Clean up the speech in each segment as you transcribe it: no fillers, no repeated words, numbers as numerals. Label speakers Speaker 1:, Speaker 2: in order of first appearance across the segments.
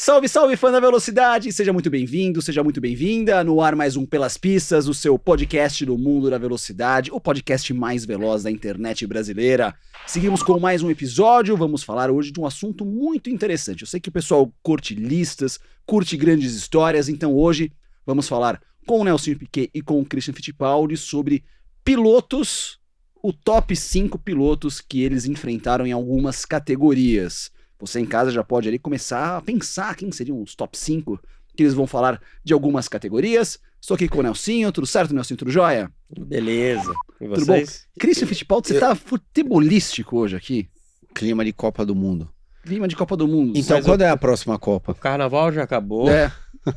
Speaker 1: Salve, salve, fã da velocidade! Seja muito bem-vindo, seja muito bem-vinda. No ar mais um Pelas Pistas, o seu podcast do mundo da velocidade, o podcast mais veloz da internet brasileira. Seguimos com mais um episódio, vamos falar hoje de um assunto muito interessante. Eu sei que o pessoal curte listas, curte grandes histórias, então hoje vamos falar com o Nelson Piquet e com o Christian Fittipaldi sobre pilotos, o top 5 pilotos que eles enfrentaram em algumas categorias. Você em casa já pode ali começar a pensar quem seriam os top 5, que eles vão falar de algumas categorias. Estou aqui com o Nelsinho, tudo certo, Nelsinho? Tudo jóia?
Speaker 2: Beleza. E vocês?
Speaker 1: Tudo bom? Christian Fittipaldi, você tá futebolístico hoje aqui.
Speaker 3: Clima de Copa do Mundo.
Speaker 1: Clima de Copa do Mundo.
Speaker 3: Então,
Speaker 2: Mas
Speaker 3: quando é a próxima Copa?
Speaker 2: O carnaval já acabou.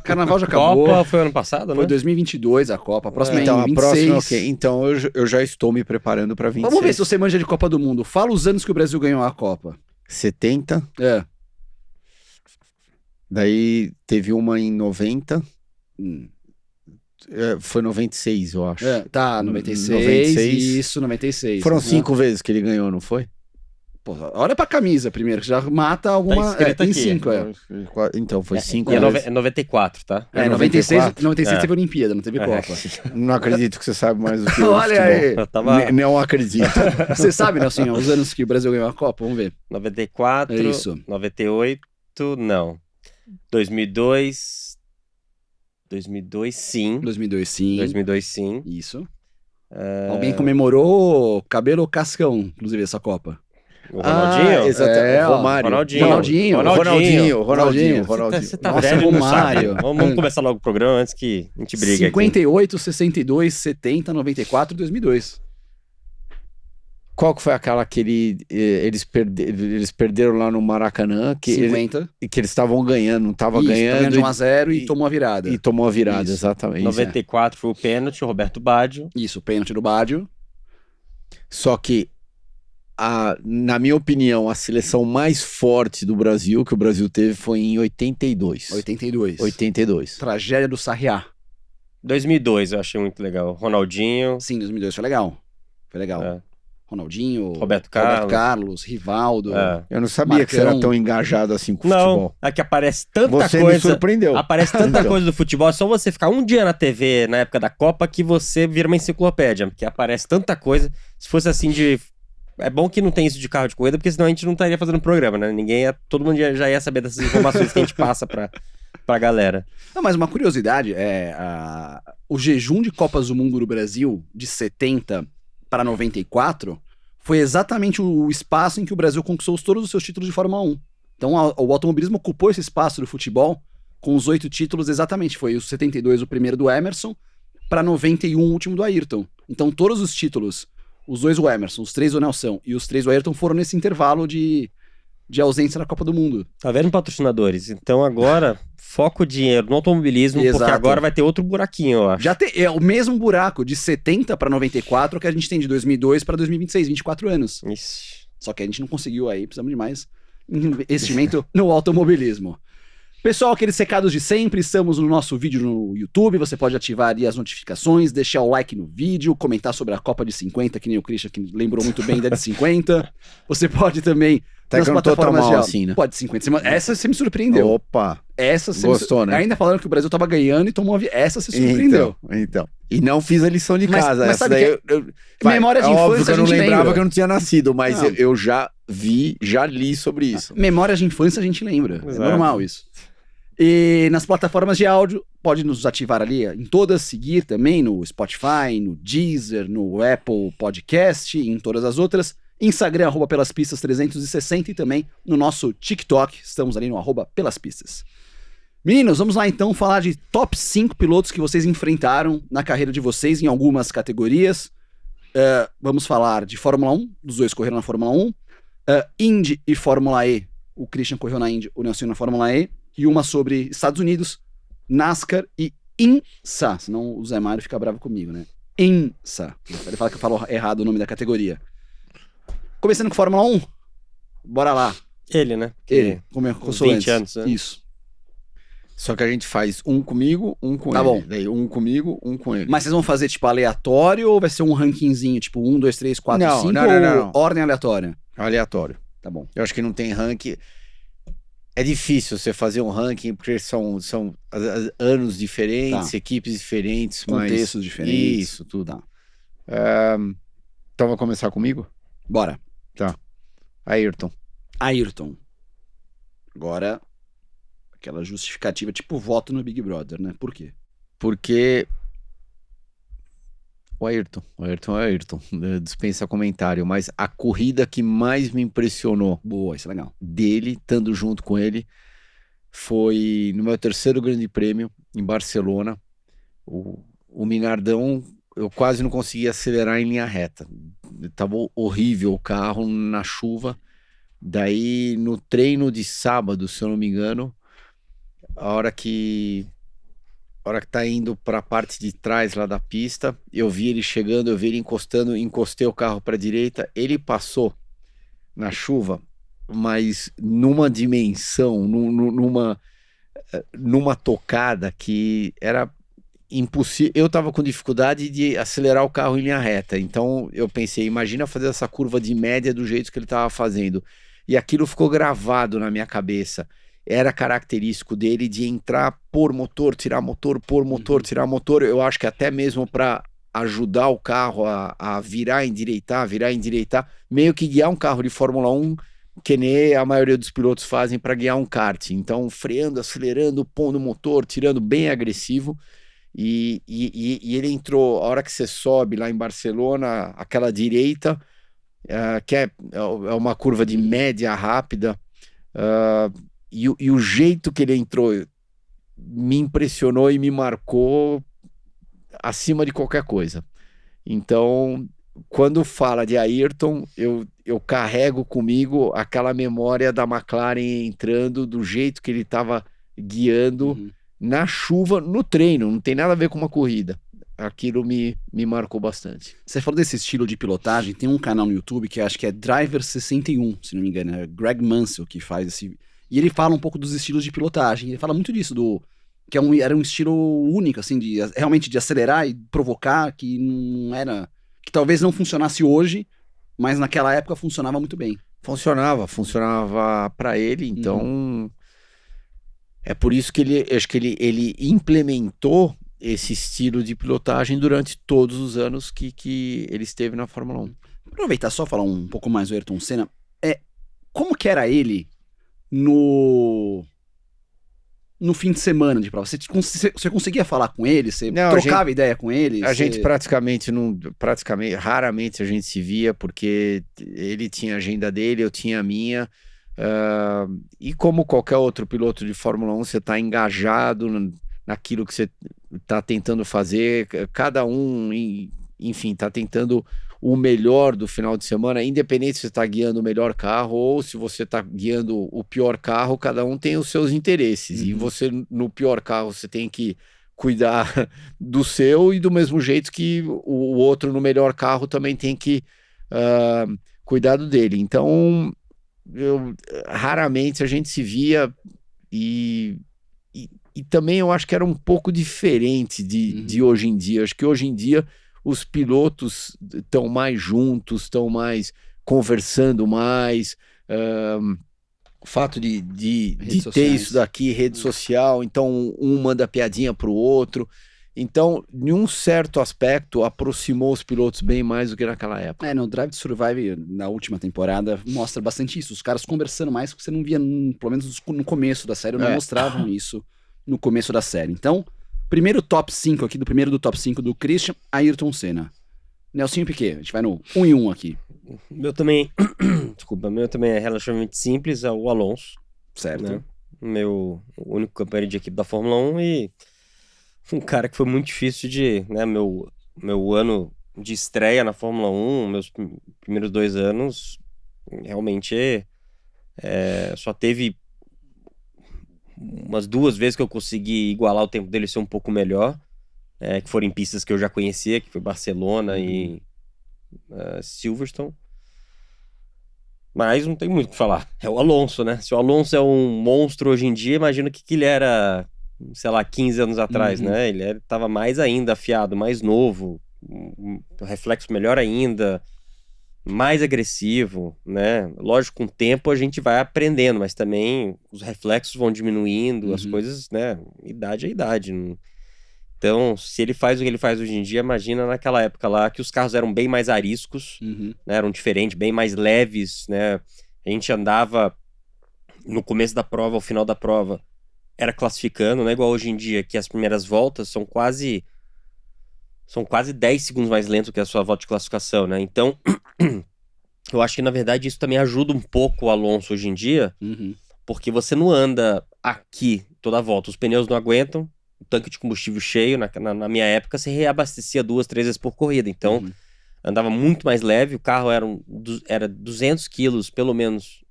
Speaker 1: Carnaval já acabou.
Speaker 2: Copa foi ano passado,
Speaker 1: Foi
Speaker 2: né?
Speaker 1: 2022 a Copa. A próxima
Speaker 3: Então,
Speaker 1: é
Speaker 3: a
Speaker 1: em 26.
Speaker 3: próxima, ok. Então, eu já estou me preparando para 26.
Speaker 1: Vamos ver se você manja de Copa do Mundo. Fala os anos que o Brasil ganhou a Copa.
Speaker 3: 70.
Speaker 1: É.
Speaker 3: Daí teve uma em 90. Foi 96, eu acho.
Speaker 1: Tá, 96.
Speaker 3: 96.
Speaker 1: Isso, 96.
Speaker 3: Foram 5 vezes que ele ganhou, não foi?
Speaker 1: Pô, olha pra camisa primeiro, que já mata alguma.
Speaker 2: escrito
Speaker 1: Tem
Speaker 2: aqui.
Speaker 1: 5,
Speaker 3: Então, foi 5
Speaker 2: E é
Speaker 3: vezes.
Speaker 2: 94, tá?
Speaker 1: 96
Speaker 2: É.
Speaker 1: teve Olimpíada, não teve Copa.
Speaker 3: Não acredito que você sabe mais do que eu.
Speaker 1: Olha aí.
Speaker 2: Eu tava
Speaker 3: Não acredito.
Speaker 1: Você sabe, Nelson, os anos que o Brasil ganhou a Copa? Vamos ver.
Speaker 2: 94,
Speaker 1: É isso.
Speaker 2: 98, não. 2002 sim.
Speaker 1: 2002, sim.
Speaker 2: 2002 sim.
Speaker 1: Isso. Alguém comemorou cabelo ou cascão, inclusive, essa Copa?
Speaker 2: O Ronaldinho?
Speaker 3: Exatamente. Romário.
Speaker 1: Ronaldinho.
Speaker 2: Você tá
Speaker 1: Nossa,
Speaker 2: velho,
Speaker 1: Romário.
Speaker 2: não sabe. Vamos começar logo o programa antes que a gente brigue
Speaker 1: 58, 62, 70, 94 e 2002.
Speaker 3: Qual que foi aquela que eles perderam lá no Maracanã? Que
Speaker 1: 50.
Speaker 3: que eles estavam ganhando, não estavam
Speaker 1: Isso,
Speaker 3: ganhando.
Speaker 1: de 1-0 e tomou a virada.
Speaker 3: E tomou a virada,
Speaker 1: Isso.
Speaker 3: exatamente.
Speaker 2: 94 foi o pênalti, o Roberto Baggio.
Speaker 1: Isso, pênalti do Baggio.
Speaker 3: Só que, na minha opinião, a seleção mais forte do Brasil, que o Brasil teve, foi em 82.
Speaker 1: 82. Tragédia do Sarriá.
Speaker 2: 2002 eu achei muito legal. Ronaldinho.
Speaker 1: Sim, 2002 foi legal. Foi legal.
Speaker 2: É.
Speaker 1: Ronaldinho,
Speaker 2: Roberto Carlos,
Speaker 1: Rivaldo.
Speaker 2: É.
Speaker 3: Eu não sabia que você era tão engajado assim com o
Speaker 2: Não,
Speaker 3: futebol.
Speaker 2: é que aparece tanta
Speaker 3: Você me
Speaker 2: coisa.
Speaker 3: surpreendeu.
Speaker 2: Aparece tanta
Speaker 3: Então.
Speaker 2: coisa do futebol. É só você ficar um dia na TV na época da Copa que você vira uma enciclopédia. Porque aparece tanta coisa. Se fosse assim de. É bom que não tem isso de carro de corrida, porque senão a gente não estaria fazendo programa, né? Todo mundo já ia saber dessas informações que a gente passa pra galera.
Speaker 1: Não, mas uma curiosidade o jejum de Copas do Mundo do Brasil de 70 para 94 foi exatamente o espaço em que o Brasil conquistou todos os seus títulos de Fórmula 1. Então o automobilismo ocupou esse espaço do futebol com os 8 títulos exatamente. Foi o 72 o primeiro do Emerson, para 91 o último do Ayrton. Então todos os títulos, os 2 do Emerson, os 3 do Nelson e os 3 do Ayrton foram nesse intervalo de ausência na Copa do Mundo.
Speaker 2: Tá vendo, patrocinadores? Então agora, foca o dinheiro no automobilismo,
Speaker 1: Exato.
Speaker 2: porque agora vai ter outro buraquinho, eu acho.
Speaker 1: É o mesmo buraco de 70 para 94 que a gente tem de 2002 para 2026, 24 anos.
Speaker 2: Ixi.
Speaker 1: Só que a gente não conseguiu aí, precisamos de mais investimento no automobilismo. Pessoal, aqueles recados de sempre, estamos no nosso vídeo no YouTube, você pode ativar ali as notificações, deixar o like no vídeo, comentar sobre a Copa de 50, que nem o Christian, que lembrou muito bem da de 50. Você pode também,
Speaker 3: Até
Speaker 1: nas
Speaker 3: que eu não tô tão
Speaker 1: plataformas
Speaker 3: mal
Speaker 1: de
Speaker 3: assim, né?
Speaker 1: Pode 50. Essa você me surpreendeu.
Speaker 3: Opa!
Speaker 1: Essa você
Speaker 3: Gostou, né?
Speaker 1: Ainda falando que o Brasil tava ganhando e tomou essa você surpreendeu.
Speaker 3: Então. E não fiz a lição de
Speaker 1: Mas
Speaker 3: casa. Essa
Speaker 1: sabe
Speaker 3: daí
Speaker 1: memória de infância
Speaker 3: óbvio que eu não
Speaker 1: a gente
Speaker 3: lembrava
Speaker 1: lembra.
Speaker 3: que eu não tinha nascido, mas
Speaker 1: Não.
Speaker 3: eu já li sobre isso.
Speaker 1: Memórias de infância a gente lembra.
Speaker 2: Exato.
Speaker 1: É normal isso. E nas plataformas de áudio, pode nos ativar ali em todas, seguir também no Spotify, no Deezer, no Apple Podcast e em todas as outras. Instagram, @pelaspistas360 e também no nosso TikTok, estamos ali no @pelaspistas. Meninos, vamos lá então falar de top 5 pilotos que vocês enfrentaram na carreira de vocês em algumas categorias. Vamos falar de Fórmula 1, dos dois correram na Fórmula 1. Indy e Fórmula E, o Christian correu na Indy, o Nelson na Fórmula E. E uma sobre Estados Unidos, NASCAR e INSA, senão o Zé Mário fica bravo comigo, né? INSA. Ele fala que eu falo errado o nome da categoria. Começando com Fórmula 1, bora lá.
Speaker 2: Ele, né?
Speaker 1: Ele, como é que eu
Speaker 2: uns
Speaker 1: sou
Speaker 2: 20
Speaker 1: antes.
Speaker 2: anos, né?
Speaker 1: Isso.
Speaker 3: Só que a gente faz um comigo, um com
Speaker 1: Tá
Speaker 3: ele.
Speaker 1: bom.
Speaker 3: Daí um comigo, um com ele.
Speaker 1: Mas vocês vão fazer, tipo, aleatório ou vai ser um rankingzinho, tipo 1, 2, 3, 4,
Speaker 3: Não,
Speaker 1: 5
Speaker 3: não,
Speaker 1: ou
Speaker 3: não, não.
Speaker 1: ordem aleatória?
Speaker 3: Aleatório.
Speaker 1: Tá bom.
Speaker 3: Eu acho que não tem ranking. É difícil você fazer um ranking, porque são anos diferentes, equipes diferentes,
Speaker 1: contextos diferentes.
Speaker 3: Isso, tudo.
Speaker 1: Tá.
Speaker 3: Então vai começar comigo?
Speaker 1: Bora.
Speaker 3: Tá. Ayrton.
Speaker 1: Agora, aquela justificativa, tipo voto no Big Brother, né? Por quê?
Speaker 3: Porque o Ayrton é Ayrton, dispensa comentário, mas a corrida que mais me impressionou
Speaker 1: Boa, isso é legal.
Speaker 3: dele, estando junto com ele, foi no meu terceiro grande prêmio, em Barcelona. O Minardão, eu quase não conseguia acelerar em linha reta. Tava horrível o carro na chuva. Daí, no treino de sábado, se eu não me engano, a hora que tá indo para a parte de trás lá da pista, eu vi ele chegando, eu vi ele encostando, encostei o carro para a direita, ele passou na chuva, mas numa dimensão, numa tocada que era impossível. Eu tava com dificuldade de acelerar o carro em linha reta, então eu pensei, imagina fazer essa curva de média do jeito que ele tava fazendo. E aquilo ficou gravado na minha cabeça. Era característico dele de entrar, pôr motor, tirar motor, pôr motor, tirar motor. Eu acho que até mesmo para ajudar o carro a virar, endireitar, meio que guiar um carro de Fórmula 1, que nem a maioria dos pilotos fazem para guiar um kart. Então, freando, acelerando, pondo motor, tirando, bem agressivo. E ele entrou, a hora que você sobe lá em Barcelona, aquela direita, que é uma curva de média rápida, e o jeito que ele entrou me impressionou e me marcou acima de qualquer coisa. Então, quando fala de Ayrton, eu carrego comigo aquela memória da McLaren entrando, do jeito que ele estava guiando na chuva, no treino, não tem nada a ver com uma corrida. Aquilo me marcou bastante.
Speaker 1: Você falou desse estilo de pilotagem, tem um canal no YouTube que acho que é Driver 61, se não me engano, é Greg Mansell que faz esse... E ele fala um pouco dos estilos de pilotagem, ele fala muito disso, que era um estilo único, assim, realmente de acelerar e provocar, que não era... que talvez não funcionasse hoje, mas naquela época funcionava muito bem.
Speaker 3: Funcionava para ele, então... É por isso que acho que ele implementou esse estilo de pilotagem durante todos os anos que ele esteve na Fórmula 1.
Speaker 1: Aproveitar só falar um pouco mais do Ayrton Senna, como que era ele no fim de semana de prova? Você conseguia falar com ele? Você trocava ideia com ele?
Speaker 3: A gente raramente a gente se via, porque ele tinha a agenda dele, eu tinha a minha. E como qualquer outro piloto de Fórmula 1, você está engajado naquilo que você está tentando fazer, cada um, enfim, está tentando o melhor do final de semana, independente se você está guiando o melhor carro ou se você está guiando o pior carro, cada um tem os seus interesses, e você, no pior carro, você tem que cuidar do seu, e do mesmo jeito que o outro no melhor carro também tem que cuidar do dele. Então, raramente a gente se via, e também eu acho que era um pouco diferente de hoje em dia. Acho que hoje em dia os pilotos estão mais juntos, estão mais conversando mais, o fato de ter isso daqui, rede social, então um manda piadinha pro outro. Então, em um certo aspecto, aproximou os pilotos bem mais do que naquela época.
Speaker 1: No Drive to Survive, na última temporada, mostra bastante isso. Os caras conversando mais, que você não via, pelo menos no começo da série, não mostravam isso no começo da série. Então, primeiro top 5 aqui, primeiro do top 5 do Christian, Ayrton Senna. Nelsinho Piquet, a gente vai no 1 e 1 aqui.
Speaker 2: Meu também, desculpa, meu também é relativamente simples, é o Alonso.
Speaker 1: Certo.
Speaker 2: Né? Meu único companheiro de equipe da Fórmula 1 e um cara que foi muito difícil de, né, meu ano de estreia na Fórmula 1, meus primeiros 2 anos, realmente só teve umas 2 vezes que eu consegui igualar o tempo dele, ser um pouco melhor, que foram em pistas que eu já conhecia, que foi Barcelona e Silverstone. Mas não tem muito o que falar. É o Alonso, né? Se o Alonso é um monstro hoje em dia, imagina o que ele era, sei lá, 15 anos atrás, né? Ele estava mais ainda afiado, mais novo, um reflexo melhor ainda. mais agressivo, né? Lógico, com o tempo a gente vai aprendendo, mas também os reflexos vão diminuindo, as coisas, né? Idade é idade. Então, se ele faz o que ele faz hoje em dia, imagina naquela época lá que os carros eram bem mais ariscos, né? Eram diferentes, bem mais leves, né? A gente andava no começo da prova, ao final da prova, era classificando, não é igual hoje em dia, que as primeiras voltas são quase 10 segundos mais lento que a sua volta de classificação, né? Então, eu acho que, na verdade, isso também ajuda um pouco o Alonso hoje em dia, porque você não anda aqui toda a volta. Os pneus não aguentam, o tanque de combustível cheio. Na minha época, você reabastecia 2, 3 vezes por corrida. Então, andava muito mais leve. O carro era 200 quilos, pelo menos,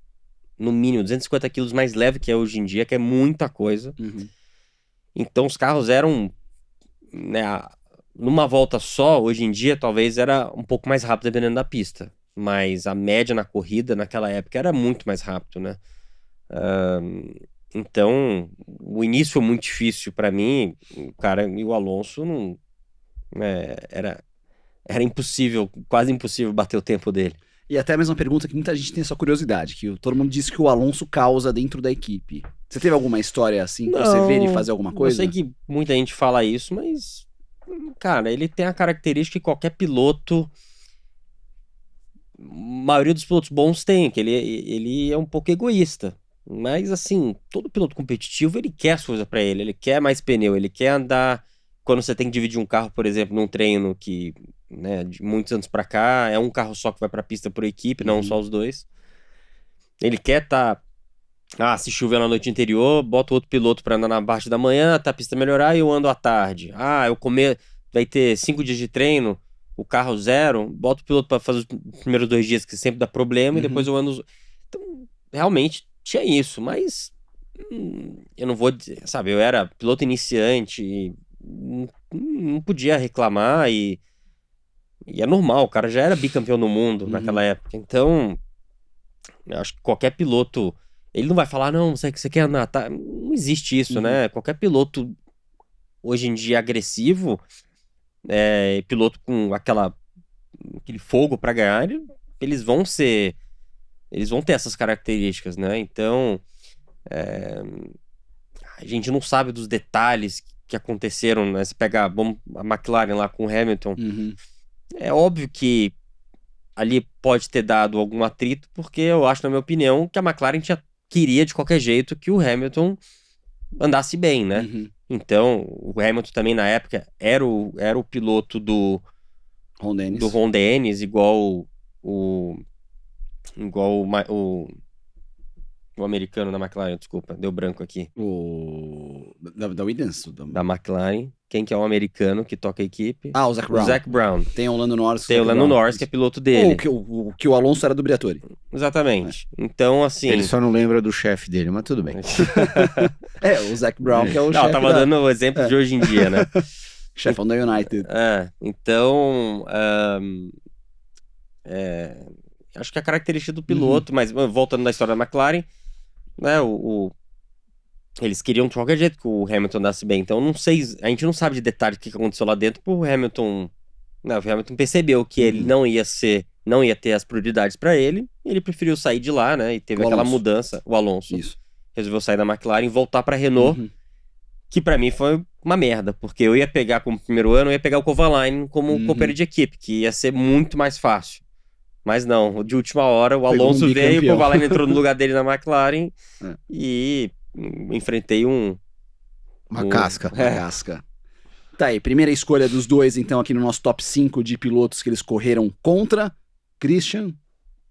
Speaker 2: no mínimo, 250 quilos mais leve que é hoje em dia, que é muita coisa. Então, os carros eram... né, numa volta só, hoje em dia, talvez era um pouco mais rápido dependendo da pista. Mas a média na corrida, naquela época, era muito mais rápido, né? Então, o início foi muito difícil para mim. O cara e o Alonso não... era impossível, quase impossível bater o tempo dele.
Speaker 1: E até a mesma pergunta que muita gente tem essa curiosidade, que todo mundo diz que o Alonso causa dentro da equipe. Você teve alguma história assim, que você vê ele fazer alguma coisa?
Speaker 2: Eu sei que muita gente fala isso, mas... cara, ele tem a característica que qualquer piloto... a maioria dos pilotos bons tem, que ele é um pouco egoísta. Mas, assim, todo piloto competitivo, ele quer as coisas pra ele quer mais pneu, ele quer andar... Quando você tem que dividir um carro, por exemplo, num treino que, né, de muitos anos pra cá, é um carro só que vai pra pista por equipe, não só os dois. Ele quer se chover na noite anterior, bota outro piloto pra andar na parte da manhã, a pista melhorar e eu ando à tarde. Vai ter 5 dias de treino, o carro 0, bota o piloto pra fazer os primeiros 2 dias, que sempre dá problema, e depois eu ando... Então, realmente, tinha isso, mas... eu não vou dizer, sabe, eu era piloto iniciante e não podia reclamar e é normal, o cara já era bicampeão do mundo naquela época, então eu acho que qualquer piloto, ele não vai falar, não, você quer andar, tá? Não existe isso, né? Qualquer piloto hoje em dia agressivo, piloto com aquele fogo pra ganhar, eles vão ter essas características, né? Então a gente não sabe dos detalhes que aconteceram, né? Você pega a McLaren lá com o Hamilton, é óbvio que ali pode ter dado algum atrito, porque eu acho, na minha opinião, que a McLaren queria de qualquer jeito que o Hamilton andasse bem, né? Então, o Hamilton também na época era o piloto do Ron Dennis, igual o americano da McLaren, desculpa, deu branco aqui.
Speaker 1: Da Williams?
Speaker 2: Da McLaren. Quem que é o americano que toca a equipe?
Speaker 1: O Zac Brown.
Speaker 2: O Zac Brown.
Speaker 1: Tem o Lando Norris.
Speaker 2: Tem o Lando Norris, que é piloto dele.
Speaker 1: Que o Alonso era do Briatore.
Speaker 2: Exatamente. Então, assim...
Speaker 3: Ele só não lembra do chefe dele, mas tudo bem.
Speaker 1: O Zac Brown, que é o chefe.
Speaker 2: Eu tava dando o exemplo de hoje em dia, né?
Speaker 1: Chefão da United.
Speaker 2: Então... acho que a característica do piloto, mas voltando na história da McLaren, né, eles queriam de qualquer jeito que o Hamilton andasse bem. Então, não sei, a gente não sabe de detalhes do que aconteceu lá dentro, porque o Hamilton percebeu que ele não ia ter as prioridades pra ele, e ele preferiu sair de lá, né, e teve aquela mudança, o Alonso.
Speaker 1: Isso.
Speaker 2: Resolveu sair da McLaren e voltar pra Renault, que pra mim foi uma merda, porque eu ia pegar como primeiro ano, eu ia pegar o Kovalainen como companheiro de equipe, que ia ser muito mais fácil. Mas não, de última hora o Alonso veio, o Kovalainen entrou no lugar dele na McLaren e enfrentei
Speaker 3: uma casca.
Speaker 1: Casca. Tá aí, primeira escolha dos dois, então, aqui no nosso top 5 de pilotos que eles correram contra. Christian,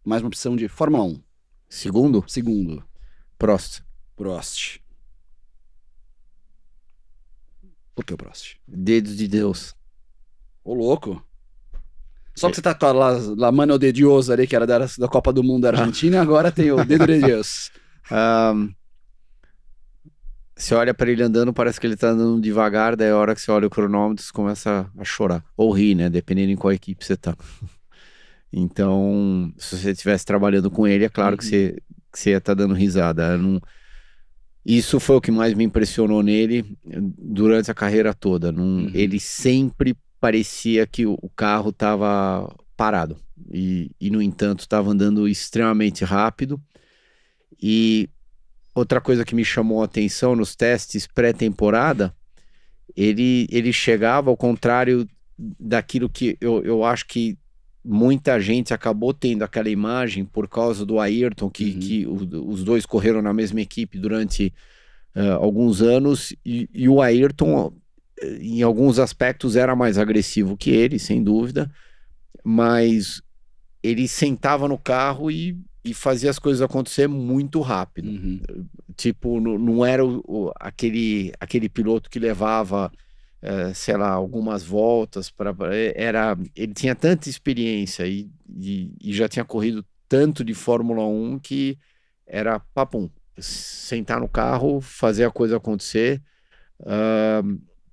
Speaker 1: mais uma opção de Fórmula 1.
Speaker 3: Segundo?
Speaker 1: Segundo.
Speaker 3: Prost.
Speaker 1: Por que o Prost?
Speaker 3: Dedos de Deus.
Speaker 1: Ô, louco. Só que você tá com a La Mano de Dios ali, que era da Copa do Mundo da Argentina, agora tem o Dedo de Deus.
Speaker 3: Você olha pra ele andando, parece que ele tá andando devagar, daí a hora que você olha o cronômetro, você começa a chorar. Ou rir, né? Dependendo em qual equipe você tá. Então, se você estivesse trabalhando com ele, é claro que você ia estar dando risada. Isso foi o que mais me impressionou nele durante a carreira toda. Ele sempre parecia que o carro tava parado. E, no entanto, estava andando extremamente rápido. E outra coisa que me chamou a atenção nos testes pré-temporada, ele chegava ao contrário daquilo que eu acho que muita gente acabou tendo aquela imagem por causa do Ayrton, que os dois correram na mesma equipe durante alguns anos, e o Ayrton, em alguns aspectos, era mais agressivo que ele, sem dúvida, mas ele sentava no carro e fazia as coisas acontecer muito rápido. Tipo, não era aquele piloto que levava, sei lá, algumas voltas. Ele tinha tanta experiência e já tinha corrido tanto de Fórmula 1 que era papum. Sentar no carro, fazer a coisa acontecer,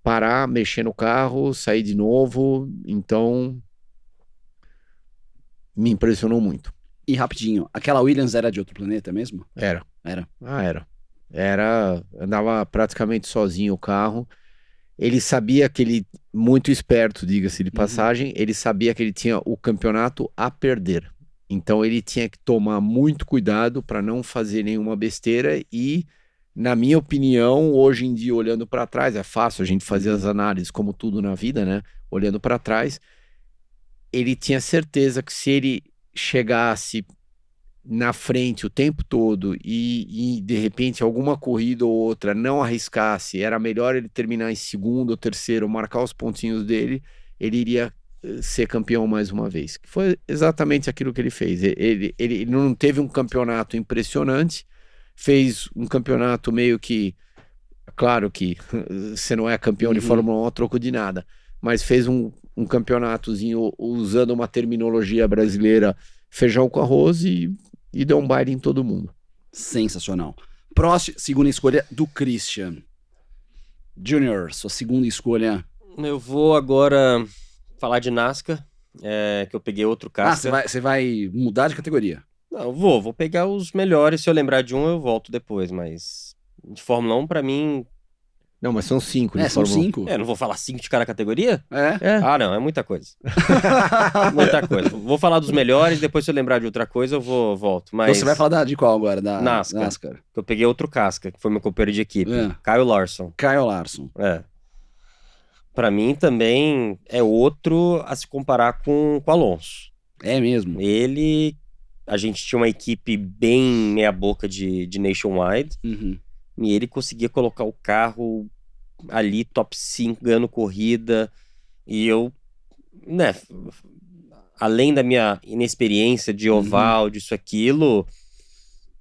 Speaker 3: parar, mexer no carro, sair de novo. Então, me impressionou muito.
Speaker 1: E rapidinho, aquela Williams era de outro planeta mesmo?
Speaker 3: Era.
Speaker 1: Era.
Speaker 3: Andava praticamente sozinho o carro. Ele sabia que ele, muito esperto, diga-se de passagem, ele sabia que ele tinha o campeonato a perder. Então ele tinha que tomar muito cuidado para não fazer nenhuma besteira e, na minha opinião, hoje em dia, olhando para trás, é fácil a gente fazer as análises como tudo na vida, né? Olhando para trás, ele tinha certeza que se ele chegasse na frente o tempo todo e de repente alguma corrida ou outra não arriscasse, era melhor ele terminar em segundo ou terceiro, marcar os pontinhos dele, ele iria ser campeão mais uma vez. Foi exatamente aquilo que ele fez. Ele não teve um campeonato impressionante, fez um campeonato meio que, claro que você não é campeão de Fórmula 1 a troco de nada, mas fez um campeonatozinho usando uma terminologia brasileira, feijão com arroz, e deu um baile em todo mundo.
Speaker 1: Sensacional. Próxima, segunda escolha do Christian. Junior, sua segunda escolha.
Speaker 2: Eu vou agora falar de NASCAR, que eu peguei outro Casca.
Speaker 1: Você vai mudar de categoria?
Speaker 2: Não, vou pegar os melhores. Se eu lembrar de um, eu volto depois, mas de Fórmula 1, pra mim...
Speaker 3: Não, mas são 5 de
Speaker 1: são
Speaker 3: Fórmula 1.
Speaker 1: 5.
Speaker 2: Não vou falar 5 de cada categoria?
Speaker 1: É.
Speaker 2: Ah, não, é muita coisa. Muita coisa. Vou falar dos melhores, depois se eu lembrar de outra coisa, eu volto. Mas...
Speaker 1: Então você vai falar de qual agora? Da
Speaker 2: NASCAR. Que eu peguei outro Casca, que foi meu companheiro de equipe. Kyle Larson.
Speaker 1: Kyle Larson.
Speaker 2: Pra mim também é outro a se comparar com o Alonso.
Speaker 1: É mesmo?
Speaker 2: A gente tinha uma equipe bem meia boca de Nationwide. E ele conseguia colocar o carro ali, top 5, ganhando corrida. E eu, né, além da minha inexperiência de oval, disso, aquilo,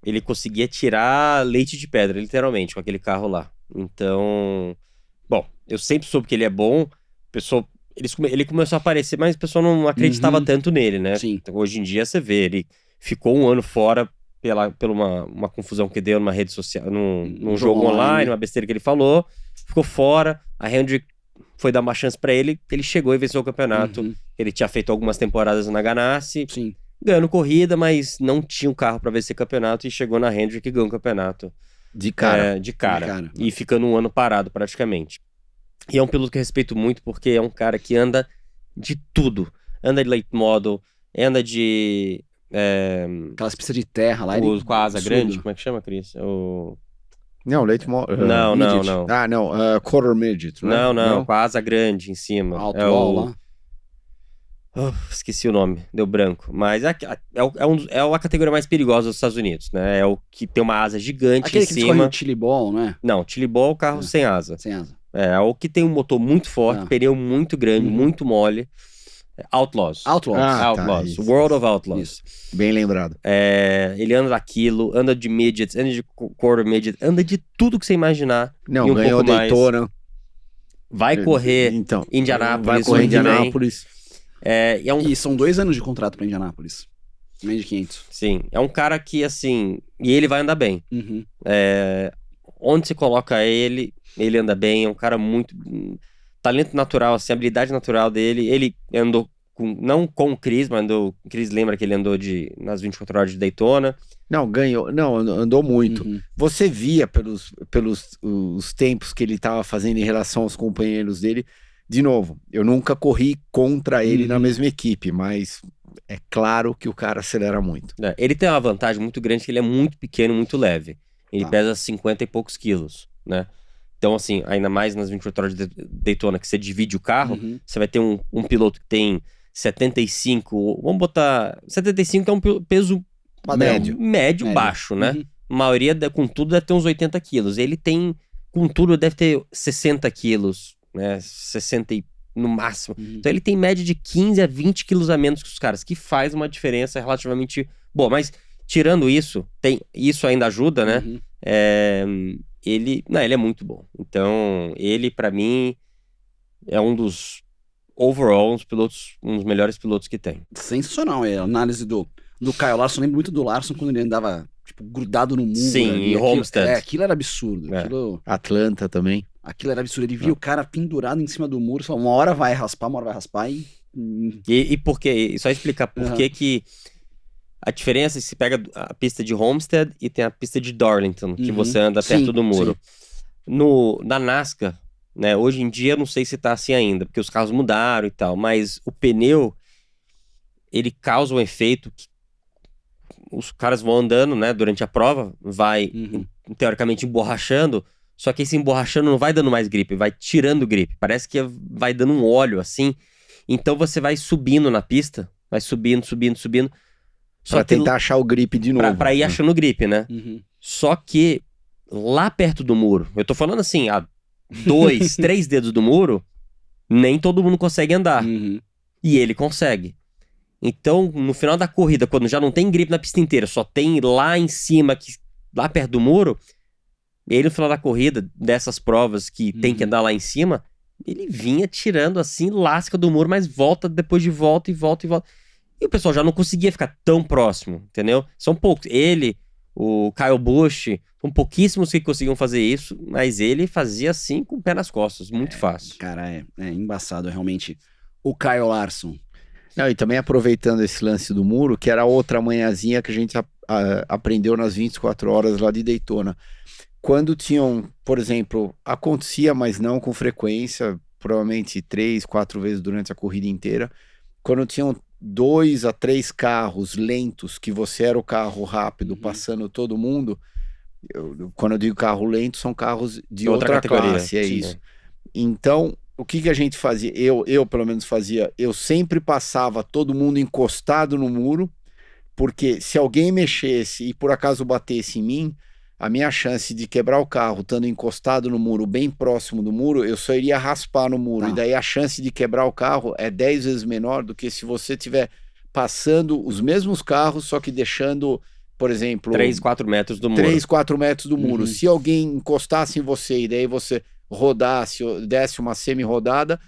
Speaker 2: ele conseguia tirar leite de pedra, literalmente, com aquele carro lá. Então, bom, eu sempre soube que ele é bom. Ele começou a aparecer, mas o pessoal não acreditava tanto nele, né?
Speaker 1: Sim.
Speaker 2: Então, hoje em dia, você vê, ele ficou um ano fora pela uma confusão que deu numa rede social, num jogo online, uma besteira que ele falou, ficou fora. A Hendrick foi dar uma chance pra ele, ele chegou e venceu o campeonato. Ele tinha feito algumas temporadas na Ganassi, ganhando corrida, mas não tinha um carro pra vencer campeonato, e chegou na Hendrick e ganhou o campeonato.
Speaker 3: De cara.
Speaker 2: De cara. E ficando um ano parado, praticamente. E é um piloto que eu respeito muito, porque é um cara que anda de tudo. Anda de late model, anda de...
Speaker 1: aquelas pistas de terra lá.
Speaker 2: Com a asa grande, como é que chama, Cris?
Speaker 3: Não, late model.
Speaker 2: Não.
Speaker 3: Ah, não, quarter midget.
Speaker 2: Não, com a asa grande em cima.
Speaker 1: Outlaw lá.
Speaker 2: Esqueci o nome, deu branco. Mas é a categoria mais perigosa dos Estados Unidos, né? É o que tem uma asa gigante
Speaker 1: aquele
Speaker 2: em
Speaker 1: que
Speaker 2: cima.
Speaker 1: Chili Ball, não é?
Speaker 2: Não, Chili Ball é o carro sem asa.
Speaker 1: Sem asa.
Speaker 2: É o que tem um motor muito forte, pneu muito grande, muito mole. Outlaws.
Speaker 3: Isso.
Speaker 2: World of Outlaws.
Speaker 3: Isso. Bem lembrado.
Speaker 2: Ele anda daquilo, anda de midgets, anda de quarter midget, anda de tudo que você imaginar.
Speaker 3: Não, ganhou Daytona.
Speaker 2: Vai correr Indianápolis.
Speaker 3: Vai correr Indianápolis.
Speaker 1: E são 2 anos de contrato pra Indianápolis. Menos de 500.
Speaker 2: Sim, é um cara que, assim... E ele vai andar bem. Onde você coloca ele anda bem. É um cara muito... Talento natural, assim, habilidade natural dele. Ele andou não com o Chris, mas andou... O Chris lembra que ele andou nas 24 horas de Daytona.
Speaker 3: Não, ganhou. Não, andou muito. Você via pelos os tempos que ele estava fazendo em relação aos companheiros dele, De novo, eu nunca corri contra ele na
Speaker 1: Uhum.
Speaker 3: mesma equipe, mas é claro que o cara acelera muito.
Speaker 2: Ele tem uma vantagem muito grande, que ele é muito pequeno, muito leve. Ele
Speaker 1: Tá.
Speaker 2: pesa 50 e poucos quilos, né? Então, assim, ainda mais nas 24 horas de Daytona, que você divide o carro,
Speaker 1: Uhum.
Speaker 2: você vai ter um piloto que tem 75, vamos botar, 75 é um peso
Speaker 3: Médio.
Speaker 2: médio baixo, né?
Speaker 1: Uhum.
Speaker 2: A maioria, com tudo, deve ter uns 80 quilos. Ele tem, com tudo, deve ter 60 quilos, né? 60 no máximo.
Speaker 1: Uhum.
Speaker 2: Então ele tem média de 15 a 20 quilos a menos que os caras, que faz uma diferença relativamente boa. Mas, tirando isso, isso ainda ajuda, né?
Speaker 1: Uhum.
Speaker 2: Ele é muito bom. Então, ele, pra mim, é um dos, overall, um dos melhores pilotos que tem.
Speaker 1: Sensacional, a análise do Kyle Larson. Eu lembro muito do Larson quando ele andava, tipo, grudado no muro.
Speaker 2: Sim,
Speaker 1: ali.
Speaker 2: em Homestead.
Speaker 1: Aquilo era absurdo.
Speaker 2: É.
Speaker 3: Atlanta também.
Speaker 1: Aquilo era absurdo. Ele via o cara pendurado em cima do muro. Só uma hora vai raspar e...
Speaker 2: E por quê? E só explicar por
Speaker 1: Uhum.
Speaker 2: que a diferença é que se pega a pista de Homestead e tem a pista de Darlington, que
Speaker 1: Uhum.
Speaker 2: você anda perto
Speaker 1: Sim,
Speaker 2: do muro. Na NASCAR, né, hoje em dia eu não sei se tá assim ainda, porque os carros mudaram e tal, mas o pneu, ele causa um efeito que os caras vão andando, né, durante a prova, vai
Speaker 1: Uhum.
Speaker 2: teoricamente emborrachando, só que esse emborrachando não vai dando mais gripe, vai tirando gripe, parece que vai dando um óleo assim, então você vai subindo na pista, vai subindo, só
Speaker 3: Pra
Speaker 2: que
Speaker 3: tentar achar o grip de novo.
Speaker 2: pra ir achando gripe, né?
Speaker 1: Uhum.
Speaker 2: Só que lá perto do muro, eu tô falando assim, a 2, 3 dedos do muro, nem todo mundo consegue andar.
Speaker 1: Uhum.
Speaker 2: E ele consegue. Então, no final da corrida, quando já não tem gripe na pista inteira, só tem lá em cima, lá perto do muro, ele no final da corrida, dessas provas que tem que andar lá em cima, ele vinha tirando assim, lasca do muro, mas volta depois de volta e volta. E o pessoal já não conseguia ficar tão próximo, entendeu? São poucos. Ele, o Kyle Busch, são pouquíssimos que conseguiam fazer isso, mas ele fazia assim com o pé nas costas, muito fácil.
Speaker 1: Cara, é embaçado, realmente. O Kyle Larson.
Speaker 3: Não, e também aproveitando esse lance do muro, que era outra manhãzinha que a gente aprendeu nas 24 horas lá de Daytona. Quando tinham, por exemplo, acontecia, mas não com frequência, provavelmente 3, 4 vezes durante a corrida inteira, quando tinham 2 a 3 carros lentos, que você era o carro rápido, passando todo mundo, quando eu digo carro lento, são carros de outra
Speaker 2: categoria.
Speaker 3: classe, é
Speaker 2: Sim,
Speaker 3: isso. Então, o que a gente fazia? Eu pelo menos fazia, eu sempre passava todo mundo encostado no muro, porque se alguém mexesse e por acaso batesse em mim, a minha chance de quebrar o carro estando encostado no muro, bem próximo do muro, eu só iria raspar no muro.
Speaker 1: Tá.
Speaker 3: E daí a chance de quebrar o carro é 10 vezes menor do que se você estiver passando os mesmos carros, só que deixando, por exemplo...
Speaker 2: 3, 4 metros do muro.
Speaker 3: 3, 4 metros do muro.
Speaker 1: Uhum.
Speaker 3: Se alguém encostasse em você e daí você rodasse, desse uma semi-rodada,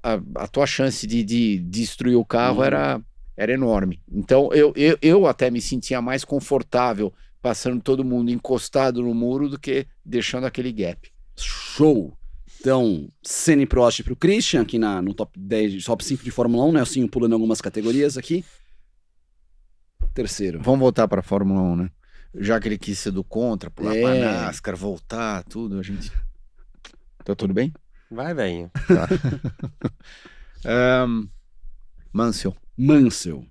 Speaker 3: a tua chance de destruir o carro era enorme. Então eu até me sentia mais confortável passando todo mundo encostado no muro do que deixando aquele gap.
Speaker 1: Show! Então, Senna e Prost pro Christian, aqui no top 10, top 5 de Fórmula 1, né? Assim, pulando algumas categorias aqui. Terceiro.
Speaker 3: Vamos voltar para a Fórmula 1, né? Já que ele quis ser do contra, pular
Speaker 1: É.
Speaker 3: para NASCAR, voltar, tudo, a gente... Tá tudo bem?
Speaker 2: Vai, velho.
Speaker 3: Mansell,
Speaker 1: Mansell.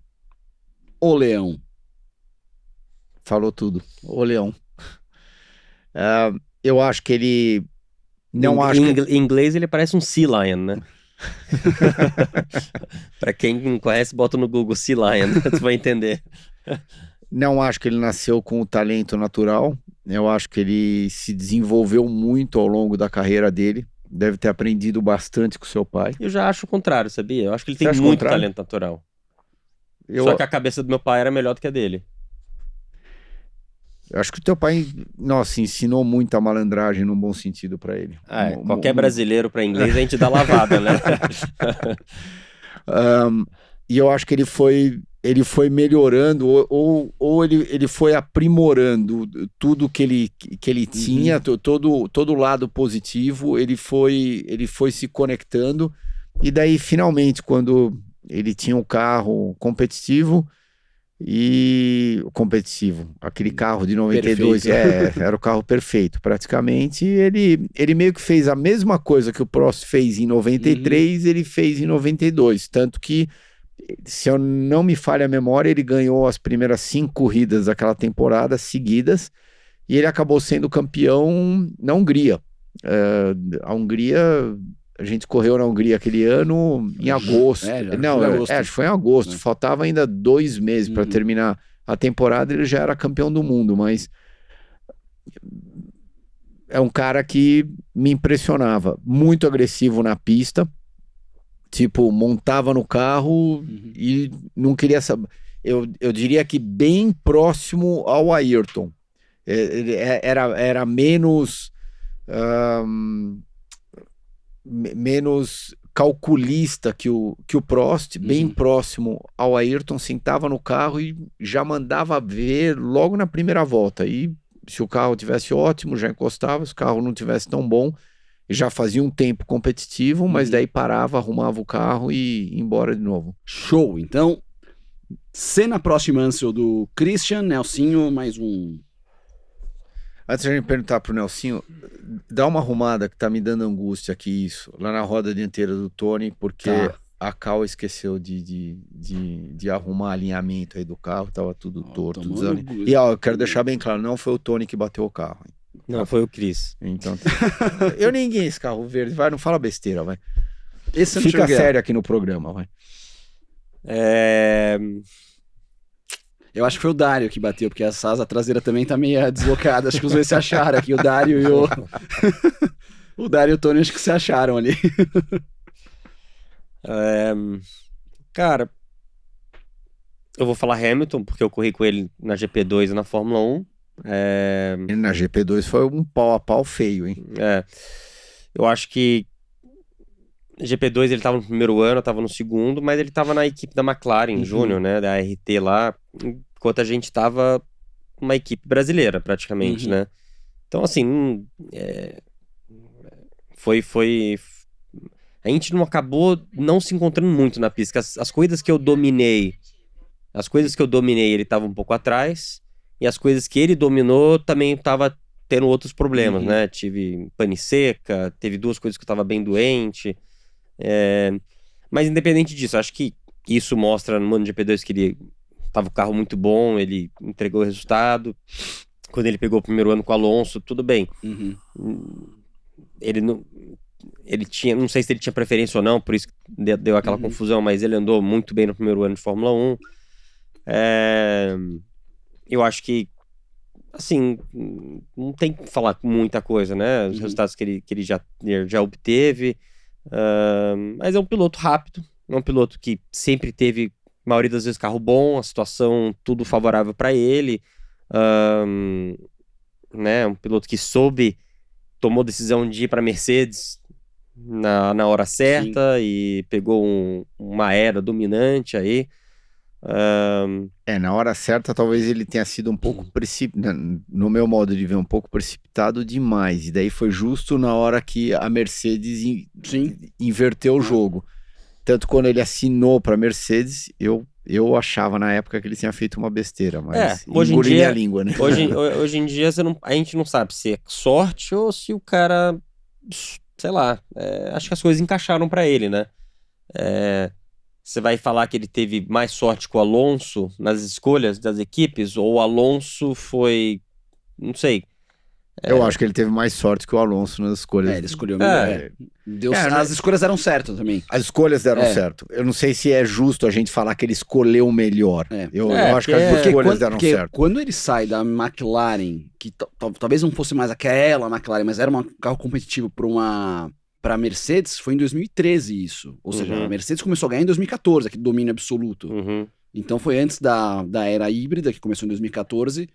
Speaker 1: O Leão.
Speaker 3: falou tudo. O Leão. Eu acho que ele... Não acho que...
Speaker 2: Em inglês ele parece um Sea Lion, né? Pra quem não conhece, bota no Google Sea Lion, você vai entender.
Speaker 3: Não acho que ele nasceu com o talento natural. Eu acho que ele se desenvolveu muito ao longo da carreira dele. Deve ter aprendido bastante com seu pai.
Speaker 2: Eu já acho o contrário, sabia? Eu acho que ele
Speaker 3: Você
Speaker 2: tem
Speaker 3: acha o
Speaker 2: muito
Speaker 3: contrário?
Speaker 2: talento natural.
Speaker 3: Eu
Speaker 2: Só que a cabeça do meu pai era melhor do que a dele.
Speaker 3: acho que o teu pai, nossa, ensinou muita malandragem no bom sentido pra ele.
Speaker 2: Qualquer brasileiro pra inglês a gente dá lavada, né?
Speaker 3: E eu acho que ele foi melhorando ou ele foi aprimorando tudo que ele tinha, todo o lado positivo, ele foi se conectando, e daí finalmente quando ele tinha um carro competitivo, e competitivo. Aquele carro de 92
Speaker 1: Perfeito.
Speaker 3: era o carro perfeito, praticamente. Ele meio que fez a mesma coisa que o Prost fez em 93, ele fez em 92. Tanto que, se eu não me falha a memória, ele ganhou as primeiras 5 corridas daquela temporada seguidas e ele acabou sendo campeão na Hungria. A Hungria... A gente correu na Hungria aquele ano em agosto. Acho que foi em agosto. Faltava ainda 2 meses para terminar a temporada. Ele já era campeão do mundo, mas é um cara que me impressionava. Muito agressivo na pista. Tipo, montava no carro e não queria saber. Eu diria que bem próximo ao Ayrton. Era menos... menos calculista que o Prost, bem próximo ao Ayrton, sentava no carro e já mandava ver logo na primeira volta. E se o carro tivesse ótimo, já encostava, se o carro não tivesse tão bom, já fazia um tempo competitivo, mas daí parava, arrumava o carro e ia embora de novo.
Speaker 1: Show! Então, cena próxima Mansell do Christian, Nelsinho, mais um...
Speaker 3: Antes de a gente perguntar pro Nelsinho, dá uma arrumada que tá me dando angústia aqui isso, lá na roda dianteira do Tony, porque a Cal esqueceu de arrumar alinhamento aí do carro, tava tudo torto. E eu quero deixar bem claro, não foi o Tony que bateu o carro. Hein?
Speaker 2: Não, foi o Chris.
Speaker 3: Então, eu ninguém esse carro verde, vai, não fala besteira, vai.
Speaker 1: Esse
Speaker 3: Fica sério aqui no programa, vai.
Speaker 1: Eu acho que foi o Dário que bateu, porque a asa traseira também tá meio deslocada. Acho que os dois se acharam aqui, o Dário e o... o Dário e o Tony acho que se acharam ali.
Speaker 2: Cara, eu vou falar Hamilton, porque eu corri com ele na GP2 e na Fórmula 1.
Speaker 3: E na GP2 foi um pau a pau feio, hein?
Speaker 2: Eu acho que GP2 ele tava no primeiro ano, eu tava no segundo, mas ele tava na equipe da McLaren Júnior, né, da RT lá, enquanto a gente tava uma equipe brasileira, praticamente, né. Então, assim, a gente não acabou não se encontrando muito na pista. As coisas que eu dominei, ele tava um pouco atrás, e as coisas que ele dominou também tava tendo outros problemas, né, tive pane seca, teve 2 coisas que eu tava bem doente, mas independente disso, acho que isso mostra no GP2 que ele tava o carro muito bom, ele entregou o resultado. Quando ele pegou o primeiro ano com o Alonso, tudo bem. Ele tinha, não sei se ele tinha preferência ou não, por isso que deu aquela confusão, mas ele andou muito bem no primeiro ano de Fórmula 1. Eu acho que, assim, não tem que falar muita coisa, né? Os resultados que ele já obteve. Mas é um piloto rápido, é um piloto que sempre teve, a maioria das vezes, carro bom, a situação tudo favorável para ele, né, um piloto que tomou decisão de ir para Mercedes na hora certa. Sim. E pegou uma era dominante aí.
Speaker 3: Na hora certa talvez ele tenha sido um pouco no meu modo de ver, um pouco precipitado demais, e daí foi justo na hora que a Mercedes inverteu o jogo. Tanto quando ele assinou para Mercedes, eu achava na época que ele tinha feito uma besteira, mas
Speaker 2: hoje em dia,
Speaker 3: a língua, né?
Speaker 2: Hoje em dia a gente não sabe se é sorte ou se o cara, sei lá, acho que as coisas encaixaram para ele, né? Você vai falar que ele teve mais sorte com o Alonso nas escolhas das equipes, ou o Alonso foi, não sei.
Speaker 3: Eu acho que ele teve mais sorte que o Alonso nas escolhas.
Speaker 1: Ele escolheu melhor. As escolhas deram certo também.
Speaker 3: As escolhas deram certo. Eu não sei se é justo a gente falar que ele escolheu melhor. Eu acho que as escolhas deram certo.
Speaker 1: Quando ele sai da McLaren, que talvez não fosse mais aquela McLaren, mas era um carro competitivo para Mercedes, foi em 2013 isso. Ou seja, a Mercedes começou a ganhar em 2014, aquele domínio absoluto. Então foi antes da era híbrida, que começou em 2014.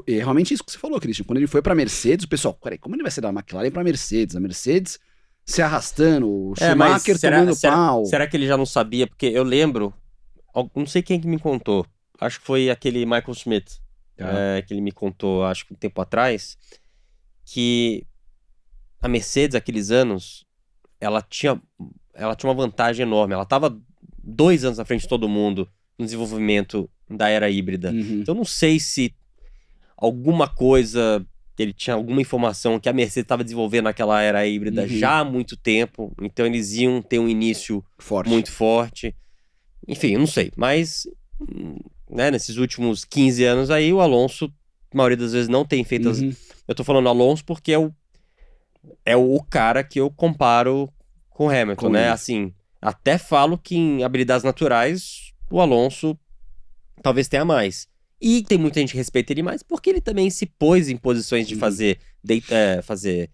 Speaker 1: E realmente isso que você falou, Christian. Quando ele foi pra Mercedes, o pessoal, peraí, como ele vai ser da McLaren pra Mercedes? A Mercedes se arrastando, o Schumacher tomando pau.
Speaker 2: Será que ele já não sabia? Porque eu lembro, não sei quem que me contou, acho que foi aquele Michael Schmidt, que ele me contou, acho que um tempo atrás, que a Mercedes, aqueles anos, ela tinha uma vantagem enorme. Ela tava 2 anos à frente de todo mundo no desenvolvimento da era híbrida.
Speaker 1: Uhum.
Speaker 2: Então, eu não sei se alguma coisa, ele tinha alguma informação que a Mercedes estava desenvolvendo naquela era híbrida
Speaker 1: Uhum.
Speaker 2: já há muito tempo, então eles iam ter um início
Speaker 1: Forte.
Speaker 2: muito forte. Enfim, eu não sei, mas né, nesses últimos 15 anos aí, o Alonso, a maioria das vezes, não tem feito as...
Speaker 1: Uhum.
Speaker 2: Eu tô falando Alonso porque é o cara que eu comparo com o Hamilton,
Speaker 1: Com
Speaker 2: né?
Speaker 1: ele.
Speaker 2: Assim, até falo que em habilidades naturais, o Alonso talvez tenha mais. E tem muita gente que respeita ele mais porque ele também se pôs em posições de
Speaker 1: Uhum.
Speaker 2: fazer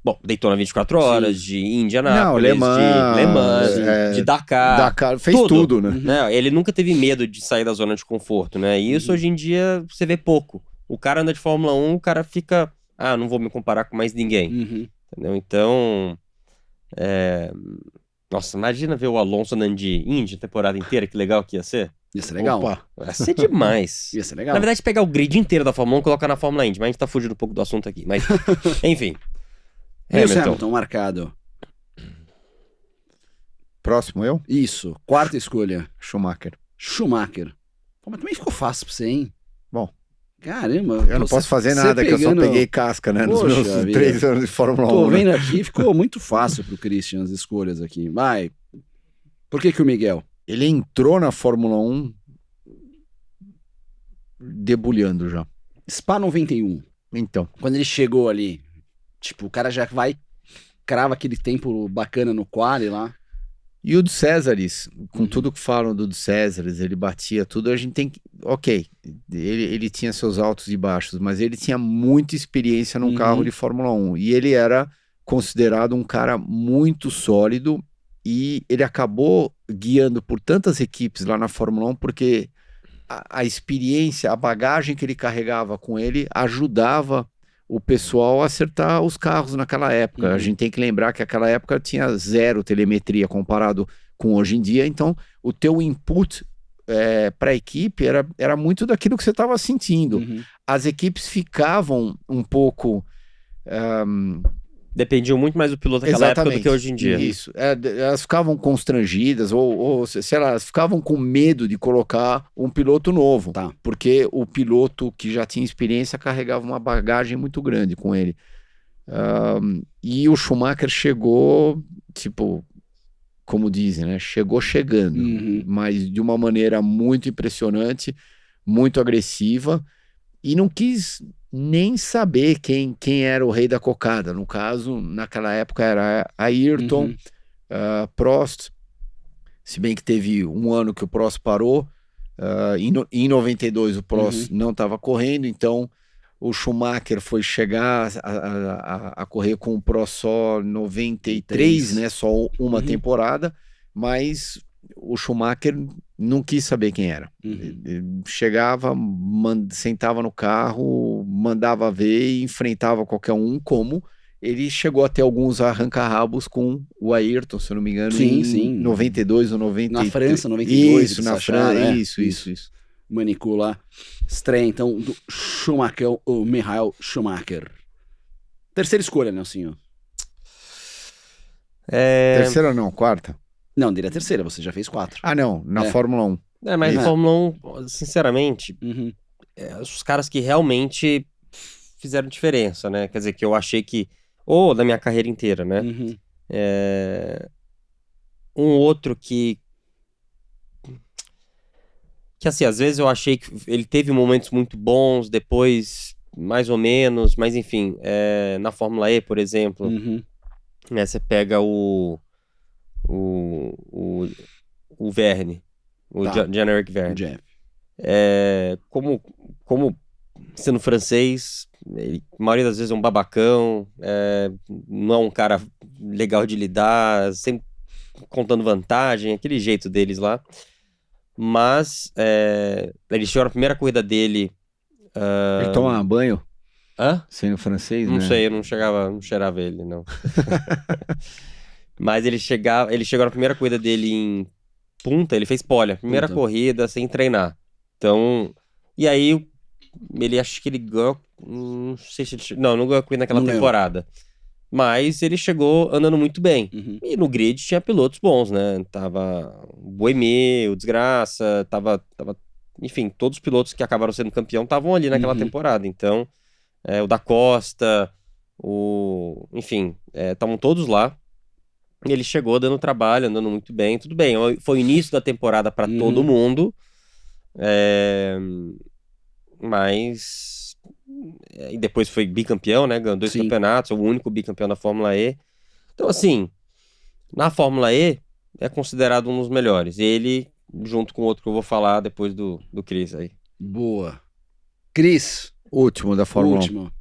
Speaker 2: bom, Daytona 24 horas,
Speaker 1: Sim.
Speaker 2: de Indianápolis,
Speaker 3: Le Mans,
Speaker 2: de Le Mans,
Speaker 3: é,
Speaker 2: de Dakar.
Speaker 3: Dakar, fez tudo, né?
Speaker 1: Uhum.
Speaker 2: Né? Ele nunca teve medo de sair da zona de conforto, né? E isso
Speaker 1: Uhum.
Speaker 2: hoje em dia você vê pouco. O cara anda de Fórmula 1, o cara fica... Ah, não vou me comparar com mais ninguém.
Speaker 1: Uhum.
Speaker 2: Entendeu? Então... Nossa, imagina ver o Alonso andando de Indy a temporada inteira, que legal que ia ser.
Speaker 1: Ia ser legal.
Speaker 3: Opa.
Speaker 2: Ia ser demais.
Speaker 1: Ia ser legal.
Speaker 2: Na verdade, pegar o grid inteiro da Fórmula 1 e colocar na Fórmula Indy, mas a gente tá fugindo um pouco do assunto aqui. Mas, enfim.
Speaker 1: Lewis Hamilton marcado.
Speaker 3: Próximo eu?
Speaker 1: Isso. Quarta escolha.
Speaker 3: Schumacher.
Speaker 1: Schumacher. Pô, mas também ficou fácil pra você, hein?
Speaker 3: Bom.
Speaker 1: Caramba.
Speaker 3: Eu não posso fazer nada, que eu só peguei casca, né? Nos
Speaker 1: Poxa
Speaker 3: meus
Speaker 1: vida.
Speaker 3: 3 anos de Fórmula 1.
Speaker 1: Tô
Speaker 3: né?
Speaker 1: vendo aqui, ficou muito fácil pro Christian as escolhas aqui. Vai. Por que o Miguel?
Speaker 3: Ele entrou na Fórmula 1 debulhando já.
Speaker 1: Spa 91.
Speaker 3: Então,
Speaker 1: Quando ele chegou ali, tipo, o cara já vai, crava aquele tempo bacana no quali lá.
Speaker 3: e o de Césares, com
Speaker 1: Uhum.
Speaker 3: tudo que falam do de Césares, ele batia tudo, a gente tem que... Ok, ele tinha seus altos e baixos, mas ele tinha muita experiência num
Speaker 1: Uhum.
Speaker 3: carro de Fórmula 1. E ele era considerado um cara muito sólido e ele acabou guiando por tantas equipes lá na Fórmula 1 porque a experiência, a bagagem que ele carregava com ele ajudava o pessoal a acertar os carros naquela época.
Speaker 1: Uhum.
Speaker 3: A gente tem que lembrar que aquela época tinha 0 telemetria comparado com hoje em dia, então o teu input para a equipe era muito daquilo que você estava sentindo.
Speaker 1: Uhum.
Speaker 3: As equipes ficavam um pouco...
Speaker 2: Dependiam muito mais do piloto naquela época do que hoje em dia.
Speaker 3: Isso. Elas ficavam constrangidas ou sei lá, elas ficavam com medo de colocar um piloto novo,
Speaker 1: Tá.
Speaker 3: porque o piloto que já tinha experiência carregava uma bagagem muito grande com ele. E o Schumacher chegou, tipo, como dizem, né? Chegou chegando,
Speaker 1: Uhum.
Speaker 3: mas de uma maneira muito impressionante, muito agressiva, e não quis nem saber quem era o rei da cocada. No caso, naquela época era Ayrton,
Speaker 1: Uhum.
Speaker 3: Prost, se bem que teve um ano que o Prost parou, em 92 o Prost não estava correndo, então o Schumacher foi chegar a correr com o Prost só 93, né, só uma temporada, mas o Schumacher não quis saber quem era.
Speaker 1: Uhum.
Speaker 3: Ele chegava, sentava no carro, mandava ver e enfrentava qualquer um, como ele chegou a ter alguns arranca-rabos com o Ayrton, se eu não me engano,
Speaker 1: Sim,
Speaker 3: em
Speaker 1: sim.
Speaker 3: 92 ou 93.
Speaker 1: Na França, 92.
Speaker 3: Isso,
Speaker 1: eles
Speaker 3: na
Speaker 1: acharam,
Speaker 3: França,
Speaker 1: né?
Speaker 3: isso.
Speaker 1: Manicu lá. Estreia, então, do Schumacher, o Michael Schumacher. Terceira escolha, Nelsinho.
Speaker 3: Terceira não, quarta.
Speaker 1: Não, dele é a terceira, você já fez 4.
Speaker 3: Ah, não, na
Speaker 1: É.
Speaker 3: Fórmula 1.
Speaker 2: Mas
Speaker 1: É.
Speaker 2: Fórmula 1, sinceramente,
Speaker 1: Uhum.
Speaker 2: os caras que realmente fizeram diferença, né? Quer dizer, que eu achei que... Ou da minha carreira inteira, né?
Speaker 1: Uhum.
Speaker 2: Um outro que assim, às vezes eu achei que ele teve momentos muito bons, depois mais ou menos, mas enfim, na Fórmula E, por exemplo,
Speaker 1: Uhum.
Speaker 2: né, você pega o Verne, o
Speaker 1: Tá.
Speaker 2: Jean-Éric Vergne.
Speaker 1: Jeff.
Speaker 2: Como sendo francês, ele, a maioria das vezes é um babacão, não é um cara legal de lidar, sempre contando vantagem, aquele jeito deles lá. Mas ele chegou na primeira corrida dele.
Speaker 3: Ele toma banho
Speaker 2: Hã?
Speaker 3: sendo francês,
Speaker 2: Não
Speaker 3: né?
Speaker 2: sei, eu não cheirava ele, não. Mas ele chegou na primeira corrida dele em Punta, ele fez pole, a primeira
Speaker 1: Punta.
Speaker 2: corrida sem treinar. Então, e aí ele acho que ele ganhou, não sei se ele, não ganhou a corrida naquela
Speaker 1: Não ganhou.
Speaker 2: temporada. Mas ele chegou andando muito bem.
Speaker 1: Uhum.
Speaker 2: E no grid tinha pilotos bons, né? Tava o Buemi, o Desgraça, enfim, todos os pilotos que acabaram sendo campeão estavam ali naquela
Speaker 1: Uhum.
Speaker 2: temporada. Então, o da Costa, enfim, estavam todos lá. E ele chegou dando trabalho, andando muito bem, tudo bem. Foi o início da temporada para todo mundo, mas... E depois foi bicampeão, né? Ganhou 2
Speaker 1: Sim.
Speaker 2: campeonatos, o único bicampeão da Fórmula E. Então, assim, na Fórmula E, é considerado um dos melhores. Ele, junto com outro que eu vou falar depois do Chris aí.
Speaker 1: Boa. Cris,
Speaker 3: Último da Fórmula 1.
Speaker 1: último.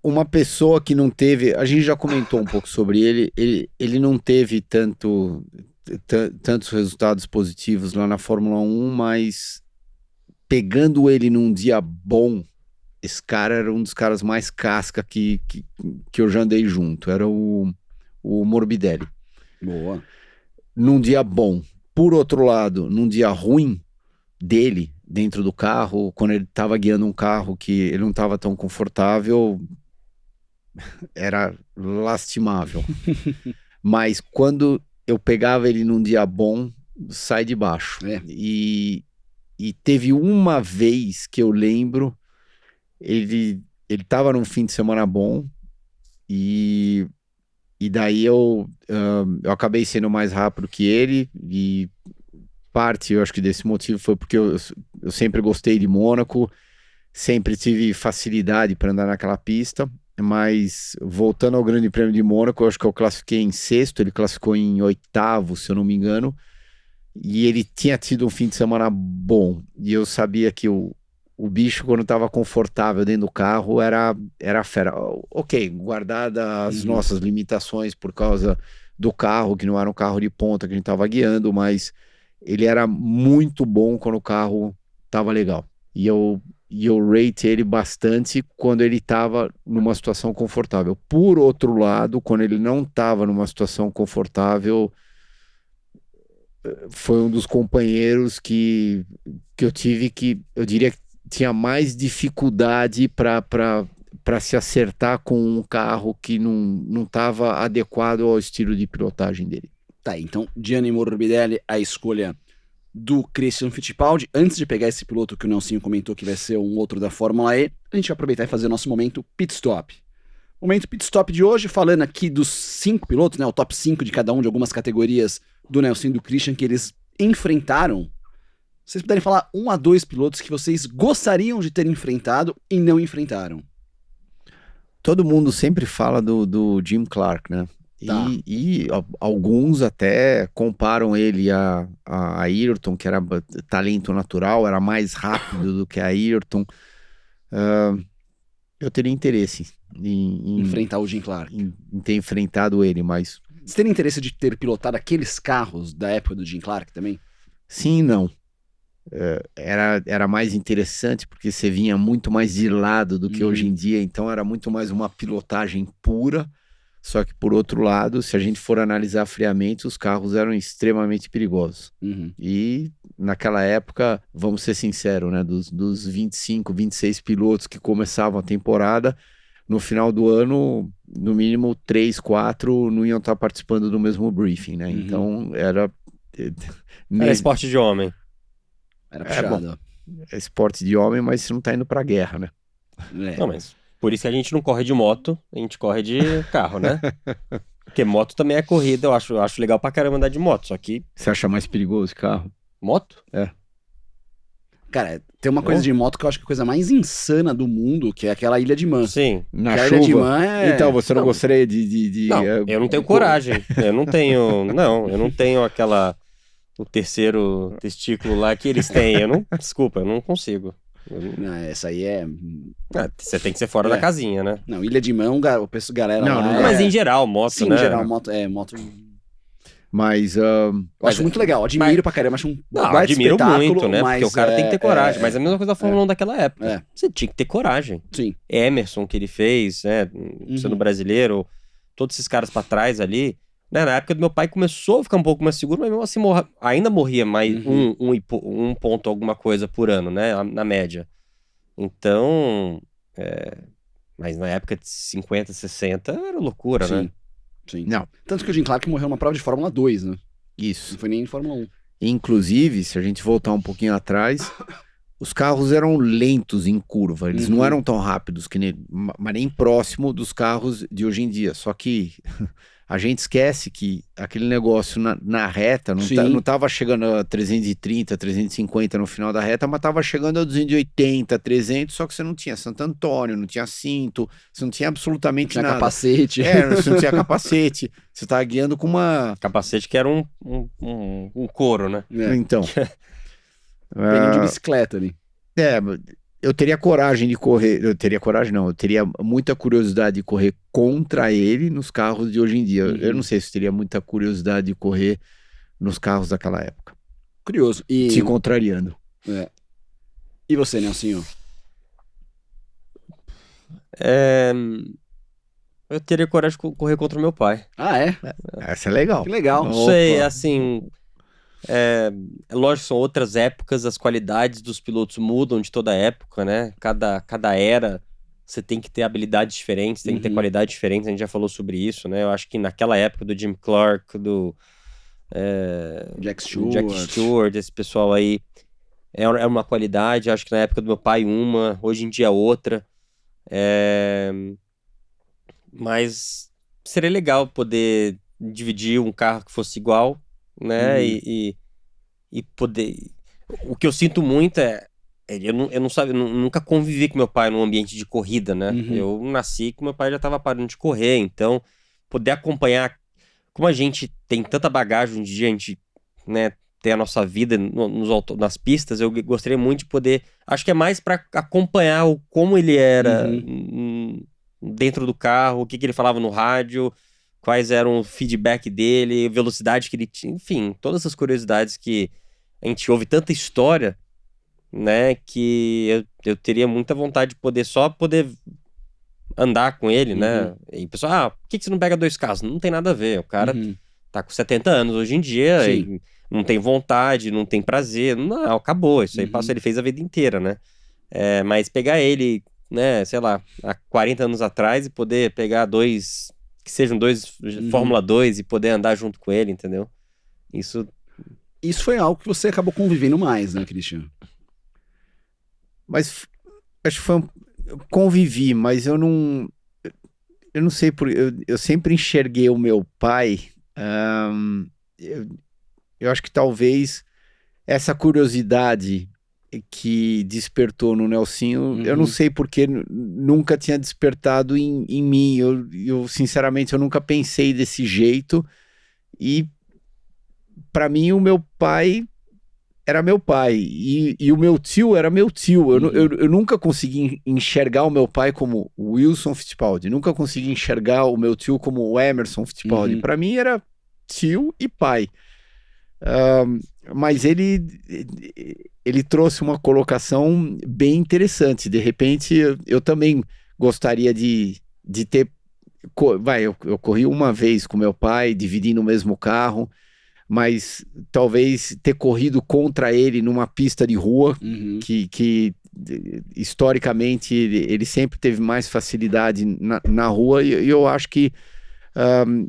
Speaker 3: Uma pessoa que não teve, a gente já comentou um pouco sobre ele não teve tantos resultados positivos lá na Fórmula 1, mas pegando ele num dia bom, esse cara era um dos caras mais casca que eu já andei junto, era o Morbidelli.
Speaker 1: Boa.
Speaker 3: Num dia bom. Por outro lado, num dia ruim dele, dentro do carro, quando ele estava guiando um carro que ele não estava tão confortável, era lastimável. Mas quando eu pegava ele num dia bom, sai de baixo. E teve uma vez que eu lembro, ele tava num fim de semana bom e daí eu acabei sendo mais rápido que ele, e parte, eu acho que desse motivo foi porque eu sempre gostei de Mônaco, sempre tive facilidade para andar naquela pista. Mas voltando ao Grande Prêmio de Mônaco, eu acho que eu classifiquei em 6º, ele classificou em 8º, se eu não me engano, e ele tinha tido um fim de semana bom, e eu sabia que o bicho, quando estava confortável dentro do carro, era fera. Ok, guardadas as nossas limitações por causa do carro, que não era um carro de ponta que a gente estava guiando, mas ele era muito bom quando o carro estava legal. E eu rate ele bastante quando ele estava numa situação confortável. Por outro lado, quando ele não estava numa situação confortável, foi um dos companheiros que eu tive que, eu diria que tinha mais dificuldade para se acertar com um carro que não estava adequado ao estilo de pilotagem dele.
Speaker 1: Tá, então Gianni Morbidelli, a escolha do Christian Fittipaldi. Antes de pegar esse piloto que o Nelsinho comentou que vai ser um outro da Fórmula E, a gente vai aproveitar e fazer o nosso momento pit stop. Momento pit stop de hoje, falando aqui dos 5 pilotos, né, o top 5 de cada um de algumas categorias do Nelsinho e do Christian que eles enfrentaram. Se vocês puderem falar 1 a 2 pilotos que vocês gostariam de ter enfrentado e não enfrentaram.
Speaker 3: Todo mundo sempre fala do Jim Clark, né?
Speaker 1: Tá.
Speaker 3: E alguns até comparam ele a Ayrton, que era talento natural, era mais rápido do que a Ayrton. Eu teria interesse em
Speaker 1: Enfrentar o Jim Clark.
Speaker 3: em ter enfrentado ele, mas
Speaker 1: Você teria interesse de ter pilotado aqueles carros da época do Jim Clark também?
Speaker 3: sim e não. Era mais interessante porque você vinha muito mais de lado do que hoje em dia, então era muito mais uma pilotagem pura. Só que, por outro lado, se a gente for analisar friamente, os carros eram extremamente perigosos. E naquela época, vamos ser sinceros, né, dos 25, 26 pilotos que começavam a temporada, no final do ano, no mínimo 3, 4 não iam estar participando do mesmo briefing, né? Então era
Speaker 2: esporte de homem.
Speaker 1: Era puxado.
Speaker 3: É esporte de homem, mas você não tá indo pra guerra, né?
Speaker 2: Não, mas por isso que a gente não corre de moto, a gente corre de carro, né? Porque moto também é corrida, eu acho legal pra caramba andar de moto, só que...
Speaker 3: Você acha mais perigoso esse carro?
Speaker 2: Moto?
Speaker 1: Cara, tem uma coisa de moto que eu acho que é a coisa mais insana do mundo, que é aquela Ilha de Man.
Speaker 2: Sim.
Speaker 3: Na
Speaker 1: a
Speaker 3: chuva?
Speaker 1: Ilha de Man é...
Speaker 3: Então, você não gostaria de
Speaker 2: Não, eu não tenho coragem. Eu não tenho o terceiro testículo lá que eles têm. Desculpa, eu não consigo.
Speaker 1: Não, essa aí é...
Speaker 2: Você tem que ser fora da casinha, né?
Speaker 1: Não, Ilha de Man, o pessoal, galera
Speaker 3: Não,
Speaker 1: lá...
Speaker 3: não,
Speaker 1: é...
Speaker 2: Mas em geral, moto,
Speaker 1: Sim,
Speaker 2: né?
Speaker 1: em geral, moto...
Speaker 3: Mas...
Speaker 1: Eu acho muito legal, admiro pra caramba, acho um baita
Speaker 2: admiro
Speaker 1: espetáculo,
Speaker 2: muito, né?
Speaker 1: mas
Speaker 2: Porque o cara tem que ter coragem. Mas é a mesma coisa da Fórmula 1 daquela época.
Speaker 1: É.
Speaker 2: Você tinha que ter coragem.
Speaker 1: Sim.
Speaker 2: Emerson, que ele fez, né? Sendo brasileiro, todos esses caras pra trás ali. Né? Na época do meu pai começou a ficar um pouco mais seguro, mas mesmo assim ainda morria mais um ponto alguma coisa por ano, né? Na média. Então, Mas na época de 50, 60 era loucura, né?
Speaker 1: Sim.
Speaker 3: Não.
Speaker 1: Tanto que o Jim Clark morreu numa prova de Fórmula 2, né?
Speaker 3: Isso.
Speaker 1: Não foi nem em Fórmula 1.
Speaker 3: Inclusive, se a gente voltar um pouquinho atrás, os carros eram lentos em curva, eles não eram tão rápidos, mas nem próximo dos carros de hoje em dia. Só que a gente esquece que aquele negócio na reta não tava chegando a 330, 350 no final da reta, mas tava chegando a 280, 300, só que você não tinha Santo Antônio, não tinha cinto, você não tinha absolutamente
Speaker 1: Tinha
Speaker 3: nada.
Speaker 1: capacete.
Speaker 3: Você não tinha capacete, você tava guiando com uma...
Speaker 2: Capacete que era um couro, né?
Speaker 3: Então...
Speaker 1: Peguinho de bicicleta ali.
Speaker 3: Eu teria coragem de correr, eu teria muita curiosidade de correr contra ele nos carros de hoje em dia. Eu não sei se teria muita curiosidade de correr nos carros daquela época.
Speaker 1: Curioso.
Speaker 3: Te contrariando.
Speaker 1: E você, Nelsinho?
Speaker 2: Eu teria coragem de correr contra o meu pai.
Speaker 1: Ah, é?
Speaker 3: Essa é legal.
Speaker 1: Que legal.
Speaker 2: Não sei, assim... lógico, são outras épocas, as qualidades dos pilotos mudam de toda época, né? Cada era você tem que ter habilidades diferentes, tem que ter qualidades diferentes, a gente já falou sobre isso, né? Eu acho que naquela época do Jim Clark, do
Speaker 1: Jack
Speaker 2: Stewart, esse pessoal aí, era uma qualidade. Acho que na época do meu pai uma, hoje em dia outra. Mas seria legal poder dividir um carro que fosse igual, né? E poder... O que eu sinto muito eu nunca convivi com meu pai num ambiente de corrida, né? Eu nasci com meu pai já estava parando de correr, então poder acompanhar, como a gente tem tanta bagagem hoje em dia, a gente, né, tem a nossa vida nas pistas, eu gostaria muito de poder, acho que é mais para acompanhar como ele era dentro do carro, o que ele falava no rádio, quais eram o feedback dele, velocidade que ele tinha, enfim, todas essas curiosidades que a gente ouve tanta história, né, que eu teria muita vontade de poder andar com ele, né, e o pessoal, por que você não pega 2 carros? Não tem nada a ver, o cara tá com 70 anos hoje em dia, e não tem vontade, não tem prazer, não, acabou, isso aí ele fez a vida inteira, né, mas pegar ele, né, sei lá, há 40 anos atrás e poder pegar que sejam 2 Fórmula 2 e poder andar junto com ele, entendeu?
Speaker 1: Isso foi algo que você acabou convivendo mais, né, Christian?
Speaker 3: Mas acho que convivi, mas eu não sei, eu sempre enxerguei o meu pai, eu acho que talvez essa curiosidade que despertou no Nelsinho, eu não sei porque nunca tinha despertado em mim, eu sinceramente eu nunca pensei desse jeito, e para mim o meu pai era meu pai, e o meu tio era meu tio. Eu nunca consegui enxergar o meu pai como o Wilson Fittipaldi, nunca consegui enxergar o meu tio como o Emerson Fittipaldi. Para mim era tio e pai. Mas ele trouxe uma colocação bem interessante. De repente, eu também gostaria de ter... eu corri uma vez com meu pai, dividindo o mesmo carro, mas talvez ter corrido contra ele numa pista de rua, que historicamente ele sempre teve mais facilidade na rua, e eu acho que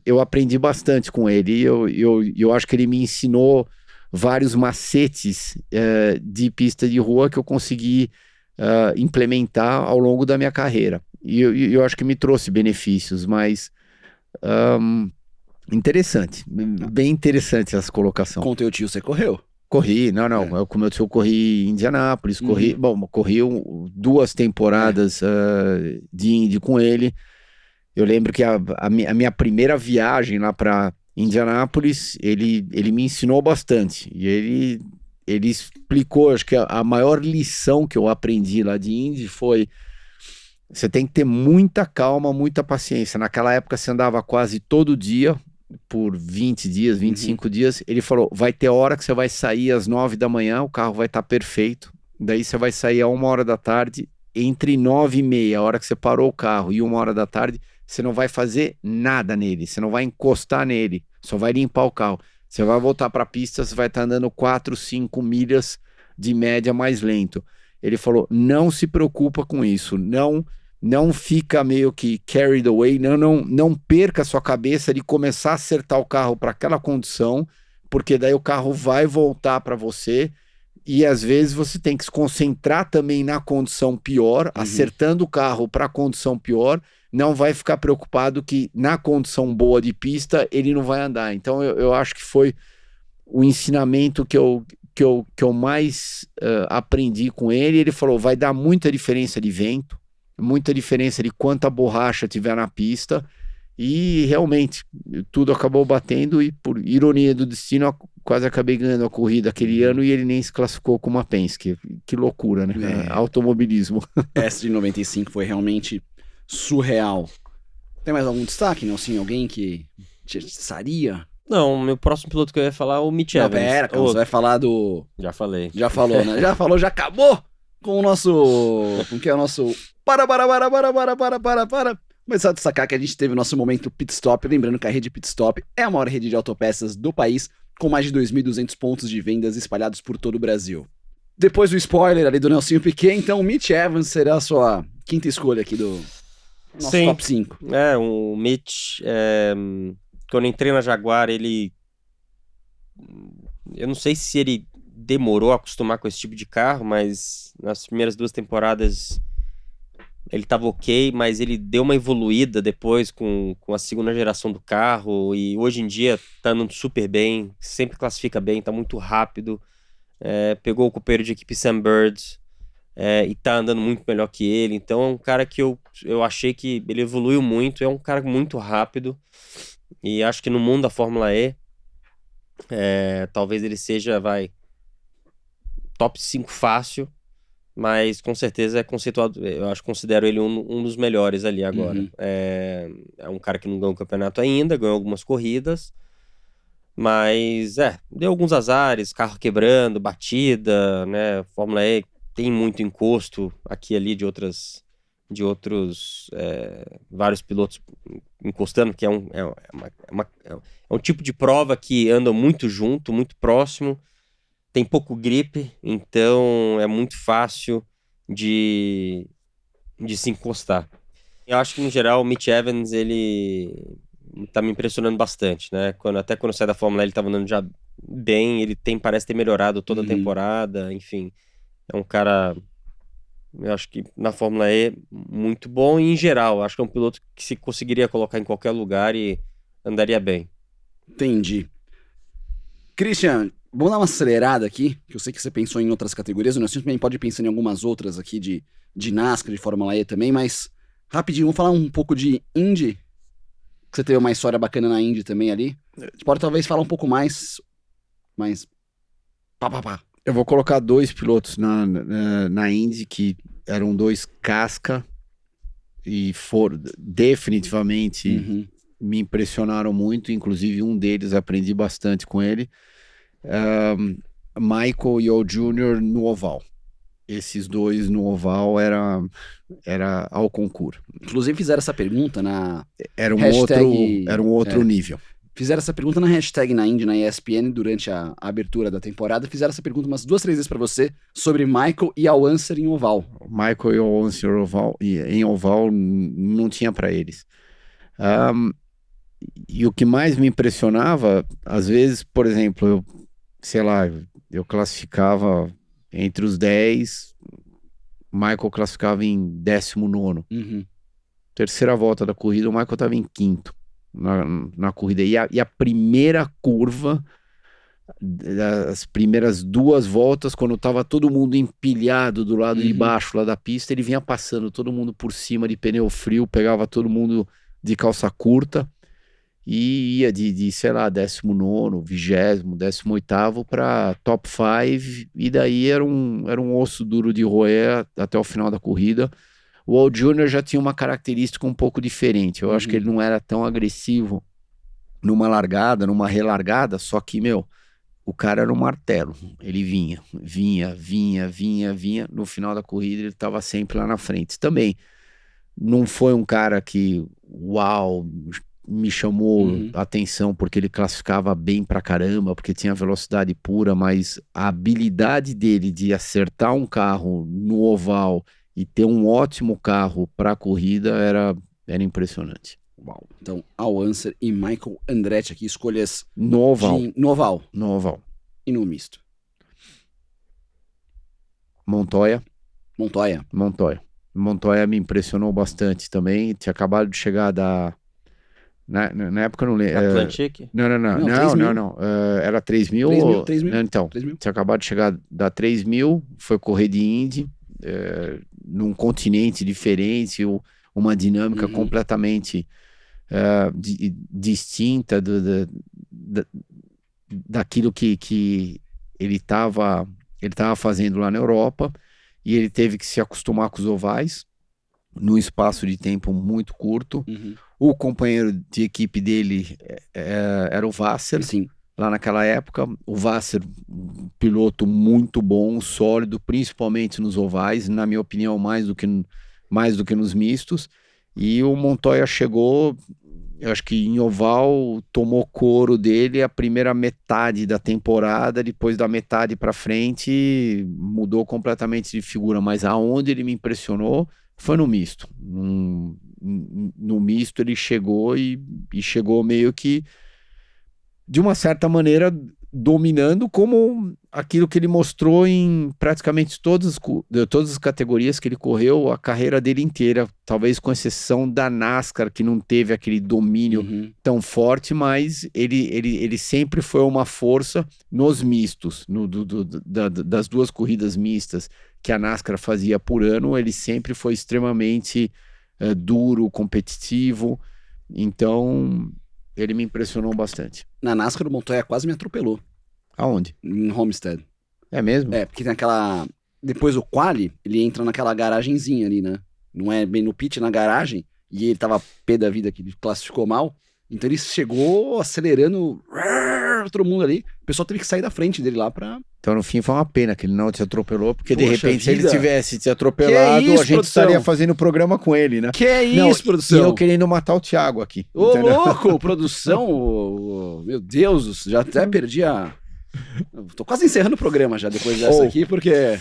Speaker 3: eu aprendi bastante com ele, e eu acho que ele me ensinou vários macetes de pista de rua que eu consegui implementar ao longo da minha carreira, e eu acho que me trouxe benefícios, mas... interessante, bem interessante essa colocação.
Speaker 1: Com teu tio você correu?
Speaker 3: Corri, eu com meu tio corri em Indianápolis, corri 2 temporadas de Indy com ele. Eu lembro que a minha primeira viagem lá para Indianápolis, ele me ensinou bastante, e ele explicou, acho que a maior lição que eu aprendi lá de Indy foi: você tem que ter muita calma, muita paciência. Naquela época você andava quase todo dia, por 20 dias, 25 dias. Ele falou, vai ter hora que você vai sair às 9 da manhã, o carro vai estar perfeito. Daí você vai sair a 1 hora da tarde, entre 9 e meia, a hora que você parou o carro, e 1 hora da tarde, você não vai fazer nada nele, você não vai encostar nele, só vai limpar o carro. Você vai voltar para a pista, você vai estar andando 4, 5 milhas de média mais lento. Ele falou, não se preocupa com isso, não não fica meio que carried away, não perca a sua cabeça de começar a acertar o carro para aquela condição, porque daí o carro vai voltar para você, e às vezes você tem que se concentrar também na condição pior, acertando o carro para a condição pior, não vai ficar preocupado que na condição boa de pista ele não vai andar. Então eu acho que foi o ensinamento que eu mais aprendi com ele. Ele falou, vai dar muita diferença de vento, muita diferença de quanta borracha tiver na pista, e realmente tudo acabou batendo, e por ironia do destino eu quase acabei ganhando a corrida aquele ano, e ele nem se classificou com uma Penske. Que loucura, né? Automobilismo.
Speaker 1: Essa de 95 foi realmente surreal. Tem mais algum destaque, Nelson? Alguém que te atiçaria?
Speaker 2: Não, meu próximo piloto que eu ia falar é o Mitch
Speaker 1: Não,
Speaker 2: Evans.
Speaker 1: pera, cara, você vai falar do...
Speaker 2: Já falei.
Speaker 1: Já falou, né? Já falou, já acabou com o nosso... Com que é o nosso... Para. Mas só destacar que a gente teve o nosso momento Pit Stop. Lembrando que a rede Pit Stop é a maior rede de autopeças do país, com mais de 2.200 pontos de vendas espalhados por todo o Brasil. Depois do spoiler ali do Nelsinho Piquet, então o Mitch Evans será a sua quinta escolha aqui do nosso
Speaker 2: Sim.
Speaker 1: top 5.
Speaker 2: O Mitch, quando eu entrei na Jaguar, ele... Eu não sei se ele demorou a acostumar com esse tipo de carro, mas nas primeiras 2 temporadas ele estava ok, mas ele deu uma evoluída depois com a segunda geração do carro, e hoje em dia tá andando super bem, sempre classifica bem, tá muito rápido, pegou o companheiro de equipe Sam Bird, e tá andando muito melhor que ele. Então é um cara que eu achei que ele evoluiu muito, é um cara muito rápido, e acho que no mundo da Fórmula E, talvez ele seja, top 5 fácil, mas com certeza é conceituado, considero ele um dos melhores ali agora. É um cara que não ganhou o campeonato ainda, ganhou algumas corridas, mas deu alguns azares, carro quebrando, batida, né? Fórmula E tem muito encosto aqui e ali de outros vários pilotos encostando, que é um tipo de prova que andam muito junto, muito próximo. Tem pouco grip, então é muito fácil de se encostar. Eu acho que, no geral, o Mitch Evans, ele tá me impressionando bastante, né? Até quando sai da Fórmula E, ele tava andando já bem, ele parece ter melhorado toda a temporada, enfim. É um cara, eu acho que na Fórmula E, muito bom, e em geral, acho que é um piloto que se conseguiria colocar em qualquer lugar e andaria bem.
Speaker 1: Entendi. Christian, vamos dar uma acelerada aqui, que eu sei que você pensou em outras categorias, o Nelson também pode pensar em algumas outras aqui de NASCAR, de Fórmula E também, mas rapidinho, vamos falar um pouco de Indy, que você teve uma história bacana na Indy também ali. Você pode talvez falar um pouco mais, mas...
Speaker 3: Eu vou colocar 2 na Indy que eram 2 casca e definitivamente me impressionaram muito, inclusive um deles aprendi bastante com ele. Michael e o Jr. no oval. Esses 2 no oval era ao concurso.
Speaker 1: Inclusive fizeram essa pergunta na
Speaker 3: Era um
Speaker 1: hashtag,
Speaker 3: outro nível.
Speaker 1: Fizeram essa pergunta na hashtag na Indy, na ESPN, durante a abertura da temporada. Fizeram essa pergunta umas 2, 3 vezes pra você sobre Michael e Al Unser em oval.
Speaker 3: Michael e Al Unser em oval não tinha para eles. E o que mais me impressionava, às vezes, por exemplo, eu classificava entre os 10, Michael classificava em 19º. Terceira volta da corrida, o Michael estava em 5º na corrida. E a primeira curva, as primeiras 2 voltas, quando estava todo mundo empilhado do lado de baixo lá da pista, ele vinha passando todo mundo por cima de pneu frio, pegava todo mundo de calça curta e ia de 19º, 20º, 18º para top 5, e daí era um osso duro de roer até o final da corrida. O Al Jr. já tinha uma característica um pouco diferente. Eu acho que ele não era tão agressivo numa largada, numa relargada, só que, o cara era um martelo. Ele vinha. No final da corrida, ele estava sempre lá na frente. Também não foi um cara que, me chamou a atenção porque ele classificava bem pra caramba, porque tinha velocidade pura, mas a habilidade dele de acertar um carro no oval e ter um ótimo carro para corrida era impressionante.
Speaker 1: Uau. Então, Al Unser e Michael Andretti aqui, escolhas
Speaker 3: No oval.
Speaker 1: no oval
Speaker 3: No oval.
Speaker 1: e no misto.
Speaker 3: Montoya.
Speaker 1: Montoya.
Speaker 3: Me impressionou bastante também. Tinha acabado de chegar da... Na época eu não lembro.
Speaker 2: Atlantic?
Speaker 3: Não.
Speaker 1: Não, 3.000.
Speaker 3: Era 3.000?
Speaker 1: 3.000.
Speaker 3: Não, então,
Speaker 1: $3.000.
Speaker 3: tinha acabado de chegar da 3.000, foi correr de Indy, num continente diferente, uma dinâmica completamente distinta daquilo que ele estava fazendo lá na Europa, e ele teve que se acostumar com os ovais num espaço de tempo muito curto. O companheiro de equipe dele era o Vasser,
Speaker 1: Sim.
Speaker 3: lá naquela época. O Vasser, um piloto muito bom, sólido, principalmente nos ovais, na minha opinião, mais do que nos mistos. E o Montoya chegou, eu acho que em oval, tomou couro dele a primeira metade da temporada. Depois da metade para frente mudou completamente de figura, mas aonde ele me impressionou foi no misto. No misto ele chegou e chegou meio que, de uma certa maneira, dominando, como aquilo que ele mostrou em praticamente todas as categorias que ele correu a carreira dele inteira, talvez com exceção da NASCAR, que não teve aquele domínio tão forte, mas ele sempre foi uma força nos mistos, das duas corridas mistas que a NASCAR fazia por ano. Ele sempre foi extremamente duro, competitivo, então ele me impressionou bastante.
Speaker 1: Na NASCAR, o Montoya quase me atropelou.
Speaker 3: Aonde?
Speaker 1: Em Homestead.
Speaker 3: É mesmo?
Speaker 1: É, porque tem aquela... Depois do quali, ele entra naquela garagenzinha ali, né? Não é bem no pit, na garagem, e ele tava pé da vida, que ele classificou mal, então ele chegou acelerando todo mundo ali, o pessoal teve que sair da frente dele lá pra...
Speaker 3: Então, no fim, foi uma pena que ele não te atropelou, porque de
Speaker 1: Poxa
Speaker 3: repente, se ele
Speaker 1: vida.
Speaker 3: tivesse te atropelado,
Speaker 1: Que isso,
Speaker 3: a gente
Speaker 1: produção?
Speaker 3: estaria fazendo o programa com ele, né?
Speaker 1: Que é
Speaker 3: Não,
Speaker 1: isso, produção?
Speaker 3: E eu querendo matar o Thiago aqui.
Speaker 1: Ô,
Speaker 3: entendeu?
Speaker 1: louco, produção, meu Deus, já até perdi a... Eu tô quase encerrando o programa já, depois dessa aqui, porque...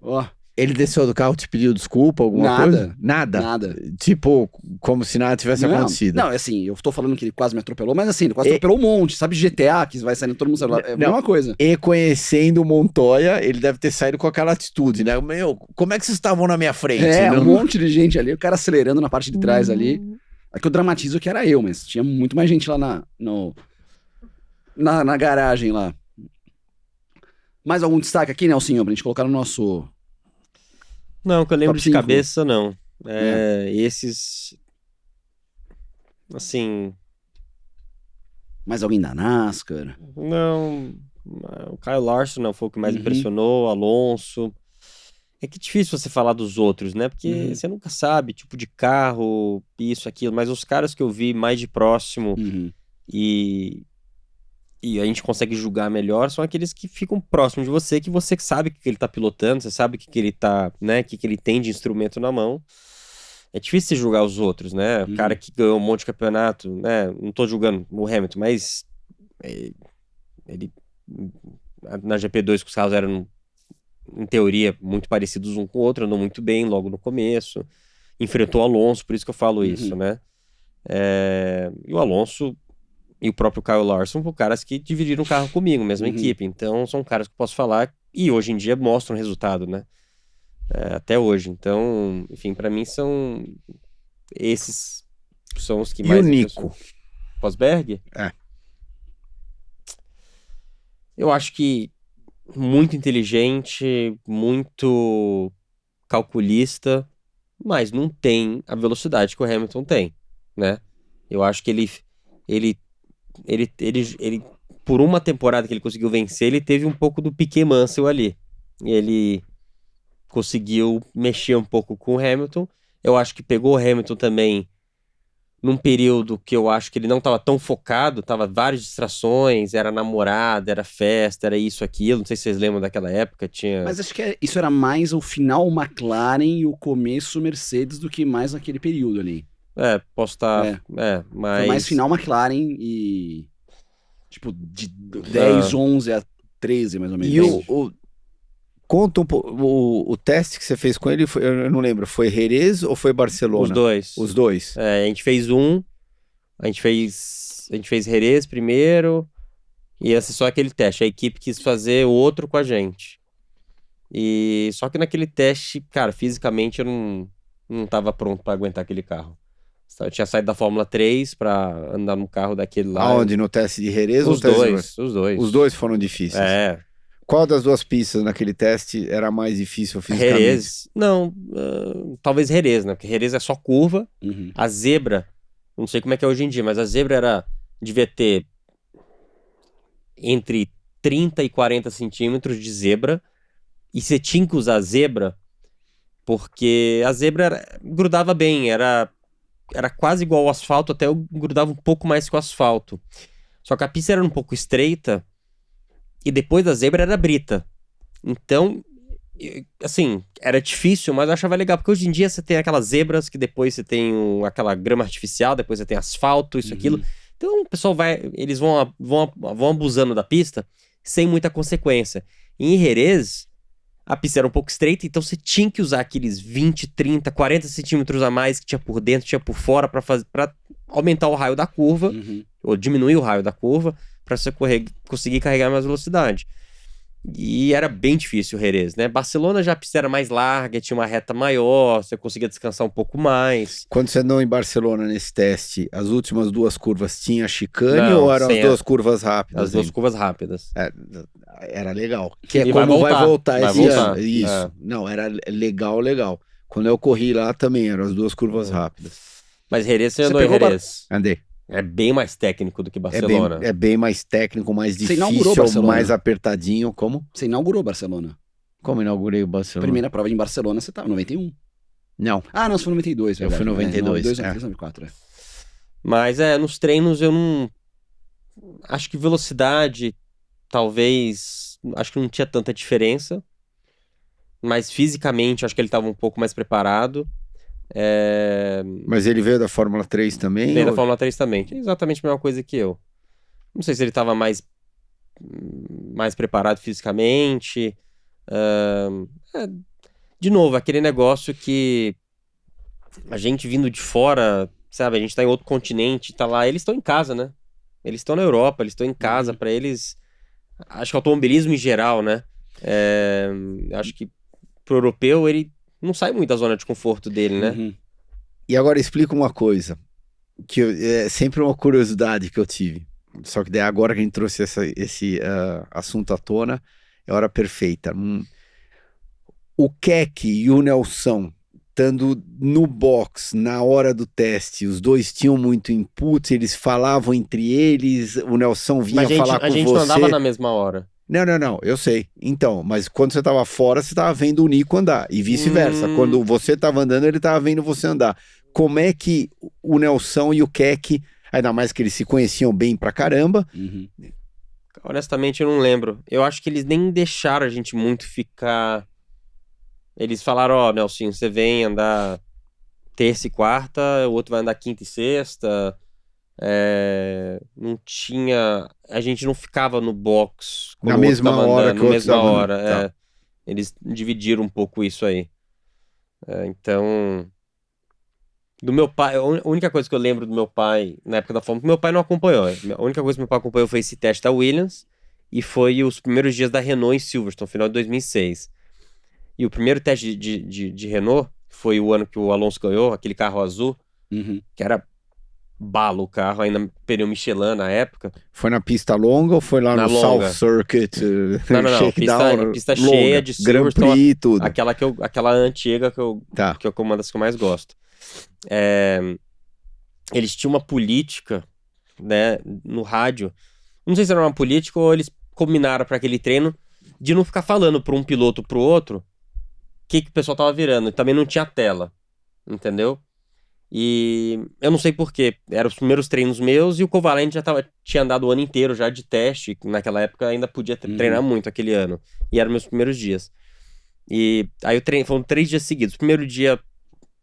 Speaker 1: Ó,
Speaker 3: Ele desceu do carro, te pediu desculpa, alguma
Speaker 1: Nada.
Speaker 3: coisa?
Speaker 1: nada.
Speaker 3: Tipo, como se nada tivesse acontecido.
Speaker 1: Não, assim, eu tô falando que ele quase me atropelou, mas assim, ele quase atropelou um monte, sabe GTA, que vai saindo todo mundo celular, é a mesma coisa.
Speaker 3: E conhecendo o Montoya, ele deve ter saído com aquela atitude, né? Meu, como é que vocês estavam na minha frente?
Speaker 1: Um monte de gente ali, o cara acelerando na parte de trás ali. Aqui eu dramatizo que era eu, mas tinha muito mais gente lá na garagem lá. Mais algum destaque aqui, Nelsinho, pra gente colocar no nosso...
Speaker 2: Não, que eu lembro
Speaker 1: Top
Speaker 2: de
Speaker 1: 5.
Speaker 2: cabeça, não. Esses... Assim...
Speaker 1: Mais alguém da NASCAR?
Speaker 2: Não... O Kyle Larson não foi o que mais
Speaker 1: Uhum.
Speaker 2: impressionou, Alonso... É que é difícil você falar dos outros, né? Porque
Speaker 1: Uhum.
Speaker 2: você nunca sabe, tipo de carro, isso, aquilo. Mas os caras que eu vi mais de próximo
Speaker 1: Uhum.
Speaker 2: e a gente consegue julgar melhor são aqueles que ficam próximos de você, que você sabe o que ele tá pilotando, você sabe o que ele tá, né? O que ele tem de instrumento na mão. É difícil você julgar os outros, né? O cara que ganhou um monte de campeonato, né? Não tô julgando o Hamilton, mas ele na GP2 que os carros eram, em teoria, muito parecidos um com o outro, andou muito bem logo no começo, enfrentou o Alonso, por isso que eu falo isso, né? E o Alonso e o próprio Kyle Larson foram caras que dividiram o carro comigo, mesma equipe, então são caras que eu posso falar e hoje em dia mostram resultado, né? Até hoje, então, enfim, pra mim esses são os que mais...
Speaker 3: E o Nico?
Speaker 2: Rosberg? Eu acho que muito inteligente, muito calculista, mas não tem a velocidade que o Hamilton tem, né? Eu acho que ele por uma temporada que ele conseguiu vencer, ele teve um pouco do Piquet Mansell ali. Ele conseguiu mexer um pouco com o Hamilton. Eu acho que pegou o Hamilton também num período que eu acho que ele não estava tão focado, tava várias distrações, era namorada, era festa, era isso, aquilo. Não sei se vocês lembram daquela época, tinha...
Speaker 1: Mas acho que isso era mais o final McLaren e o começo Mercedes do que mais naquele período ali.
Speaker 2: Posso estar... mas...
Speaker 1: Foi mais final McLaren e... Tipo, de 10, 11 a 13, mais ou menos.
Speaker 3: E Conta um pouco, o teste que você fez com ele, eu não lembro, foi Jerez ou foi Barcelona?
Speaker 2: Os dois.
Speaker 3: Os dois.
Speaker 2: A gente fez a gente fez Jerez primeiro, e esse só aquele teste. A equipe quis fazer o outro com a gente. E só que naquele teste, cara, fisicamente eu não tava pronto pra aguentar aquele carro. Eu tinha saído da Fórmula 3 pra andar num carro daquele lá.
Speaker 3: Aonde? No teste de Jerez ou
Speaker 2: Os dois.
Speaker 3: Os dois foram difíceis.
Speaker 2: É.
Speaker 3: Qual das duas pistas naquele teste era mais difícil fisicamente?
Speaker 2: Jerez. Não, talvez Jerez, né? Porque Jerez é só curva.
Speaker 1: Uhum.
Speaker 2: A zebra, não sei como é que é hoje em dia, mas a zebra devia ter entre 30 e 40 centímetros de zebra. E você tinha que usar a zebra, porque a zebra grudava bem, era quase igual ao asfalto, até eu grudava um pouco mais que o asfalto. Só que a pista era um pouco estreita, e depois da zebra era brita. Então, assim, era difícil, mas eu achava legal, porque hoje em dia você tem aquelas zebras, que depois você tem aquela grama artificial, depois você tem asfalto, isso, aquilo. Então o pessoal eles vão abusando da pista, sem muita consequência. E em Jerez, a pista era um pouco estreita, então você tinha que usar aqueles 20, 30, 40 centímetros a mais que tinha por dentro, tinha por fora, para aumentar o raio da curva, ou diminuir o raio da curva, para você conseguir carregar mais velocidade. E era bem difícil o Jerez, né? Barcelona já a pista era mais larga, tinha uma reta maior, você conseguia descansar um pouco mais.
Speaker 3: Quando você andou em Barcelona nesse teste, as últimas duas curvas tinha chicane
Speaker 2: Não,
Speaker 3: ou eram as duas curvas rápidas?
Speaker 2: As duas curvas rápidas.
Speaker 3: Era legal. Que é
Speaker 2: E
Speaker 3: como vai voltar
Speaker 2: vai
Speaker 3: esse
Speaker 2: voltar.
Speaker 3: ano. Isso. Não, era legal. Quando eu corri lá também eram as duas curvas rápidas.
Speaker 2: Mas Jerez, você
Speaker 1: Você
Speaker 2: andou em
Speaker 1: pegou
Speaker 2: Jerez.
Speaker 3: Andei.
Speaker 2: É bem mais técnico do que Barcelona.
Speaker 3: É bem mais técnico, mais
Speaker 1: Você inaugurou
Speaker 3: difícil,
Speaker 1: Barcelona?
Speaker 3: mais apertadinho. Como?
Speaker 1: Você inaugurou Barcelona.
Speaker 3: Como inaugurei o Barcelona?
Speaker 1: Primeira prova em Barcelona, você tava em 91.
Speaker 3: Não.
Speaker 1: Ah, não, você foi em 92.
Speaker 3: Eu fui em 92,
Speaker 1: 92, 94,
Speaker 2: Mas nos treinos eu não... Acho que velocidade, talvez... Acho que não tinha tanta diferença. Mas fisicamente, acho que ele estava um pouco mais preparado.
Speaker 3: Mas ele veio da Fórmula 3 também?
Speaker 2: Veio da Fórmula 3 também, que é exatamente a mesma coisa que eu. Não sei se ele estava mais preparado fisicamente. De novo, aquele negócio que a gente vindo de fora, sabe? A gente tá em outro continente, tá lá. Eles estão em casa, né? Eles estão na Europa, eles estão em casa. Para eles, acho que o automobilismo em geral, né? Acho que pro europeu ele não sai muito da zona de conforto dele, né?
Speaker 3: E agora explica uma coisa, que é sempre uma curiosidade que eu tive. Só que daí agora que a gente trouxe esse assunto à tona, é a hora perfeita. O Keck e o Nelson, estando no box, na hora do teste, os dois tinham muito input, eles falavam entre eles, o Nelson vinha falar com você.
Speaker 2: A gente não andava na mesma hora.
Speaker 3: Não, eu sei. Então, mas quando você tava fora, você tava vendo o Nico andar, e vice-versa. Quando você tava andando, ele tava vendo você andar. Como é que o Nelson e o Keck, ainda mais que eles se conheciam bem pra caramba...
Speaker 2: Honestamente, eu não lembro. Eu acho que eles nem deixaram a gente muito ficar... Eles falaram, Nelson, você vem andar terça e quarta, o outro vai andar quinta e sexta. Não tinha... A gente não ficava no box
Speaker 3: na mesma hora que o outro
Speaker 2: mesma hora.
Speaker 3: Tá.
Speaker 2: Eles dividiram um pouco isso aí. Então... Do meu pai, a única coisa que eu lembro do meu pai, na época da Fórmula, meu pai não acompanhou. A única coisa que meu pai acompanhou foi esse teste da Williams e foi os primeiros dias da Renault em Silverstone, final de 2006. E o primeiro teste de Renault foi o ano que o Alonso ganhou, aquele carro azul, que era bala o carro, ainda pneu Michelin na época.
Speaker 3: Foi na pista longa ou foi lá
Speaker 2: na
Speaker 3: no
Speaker 2: longa.
Speaker 3: South Circuit?
Speaker 2: Não. Pista cheia de Silverstone.
Speaker 3: Grand Prix, tudo.
Speaker 2: Aquela antiga que eu uma das que eu mais gosto. Eles tinham uma política, né, no rádio. Não sei se era uma política ou eles combinaram para aquele treino de não ficar falando para um piloto pro outro o que o pessoal tava virando. Também não tinha tela, entendeu? E eu não sei porquê. Eram os primeiros treinos meus e o Kovalainen tinha andado o ano inteiro já de teste. Naquela época ainda podia treinar muito aquele ano. E eram meus primeiros dias. E aí foram 3 dias seguidos. Primeiro dia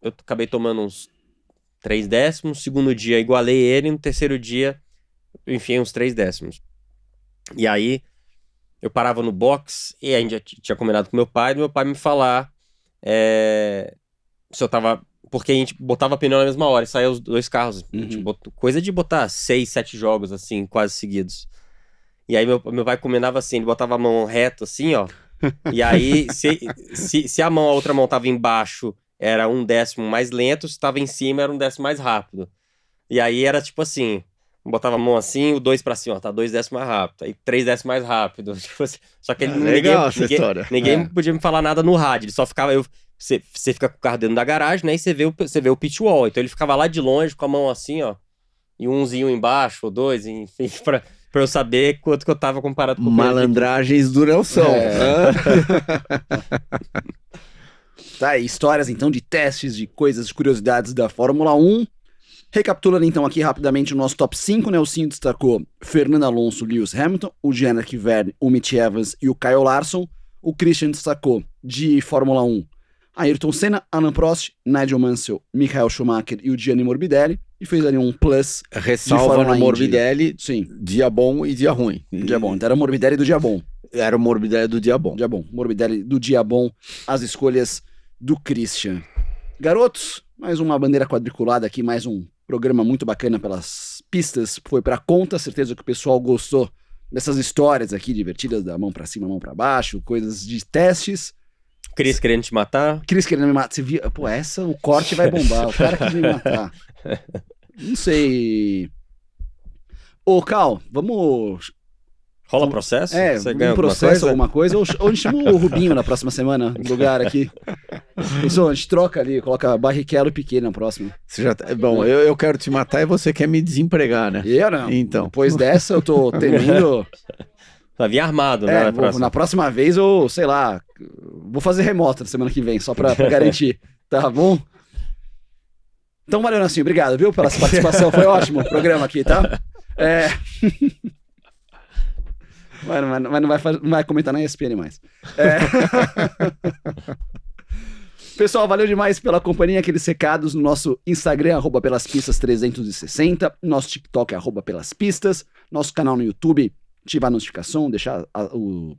Speaker 2: eu acabei tomando uns 3 décimos. Segundo dia igualei ele. No terceiro dia eu enfiei uns 3 décimos. E aí eu parava no box e a gente já tinha combinado com meu pai me falar se eu tava... Porque a gente botava pneu na mesma hora e saía os 2 carros. A gente coisa de botar 6, 7 jogos, assim, quase seguidos. E aí meu pai combinava assim, ele botava a mão reto, assim, ó. E aí, se a outra mão tava embaixo, era 1/10 mais lento, se tava em cima, era 1/10 mais rápido. E aí era tipo assim, botava a mão assim, o 2 pra cima, ó, tá 2/10 mais rápido. Aí 3/10 mais rápido. Tipo assim, só que ele
Speaker 3: legal essa história.
Speaker 2: Ninguém podia me falar nada no rádio, ele só ficava... Você fica com o carro dentro da garagem, né? E você vê o pit wall. Então ele ficava lá de longe com a mão assim, ó. E umzinho embaixo, ou 2, enfim, pra eu saber quanto que eu tava comparado com o
Speaker 3: Malandragens do Nelson.
Speaker 1: Tá aí, histórias então de testes, de coisas, de curiosidades da Fórmula 1. Recapitulando então aqui rapidamente o nosso top 5, né? O Nelsinho destacou Fernando Alonso, Lewis Hamilton, o Jean-Marc Verne, o Mitch Evans e o Kyle Larson. O Christian destacou de Fórmula 1 Ayrton Senna, Alain Prost, Nigel Mansell, Michael Schumacher e o Gianni Morbidelli. E fez ali um plus.
Speaker 3: Ressalva no Morbidelli,
Speaker 1: sim,
Speaker 3: dia bom e dia ruim.
Speaker 1: Dia bom, então era o Morbidelli do dia bom.
Speaker 3: Era o Morbidelli do dia bom.
Speaker 1: Dia bom, Morbidelli do dia bom, as escolhas do Christian. Garotos, mais uma bandeira quadriculada aqui, mais um programa muito bacana pelas pistas. Foi pra conta, certeza que o pessoal gostou dessas histórias aqui, divertidas, da mão pra cima, mão pra baixo, coisas de testes.
Speaker 2: Cris querendo te matar.
Speaker 1: Cris querendo me matar. Você via? Pô, o corte vai bombar. O cara quis me matar. Não sei. Ô, Cal, vamos...
Speaker 2: Rola processo?
Speaker 1: Você ganha alguma coisa? Ou a gente chama o Rubinho na próxima semana, no lugar aqui. Pessoal, a gente troca ali, coloca Barrichello e Piquet na próxima.
Speaker 3: Você já tá... Bom, eu quero te matar e você quer me desempregar, né?
Speaker 1: Eu não.
Speaker 3: Então.
Speaker 1: Depois dessa eu tô temendo...
Speaker 2: Vai vir armado, né?
Speaker 1: Na próxima vez eu, sei lá, vou fazer remota na semana que vem, só pra garantir. Tá bom? Então, valeu, Nelsinho. Obrigado, viu, pela sua participação. Foi ótimo o programa aqui, tá? Mas não vai comentar na ESPN mais. Pessoal, valeu demais pela companhia, aqueles recados no nosso Instagram, @pelaspistas360, nosso TikTok, @pelaspistas, nosso canal no YouTube, ativar a notificação, deixar o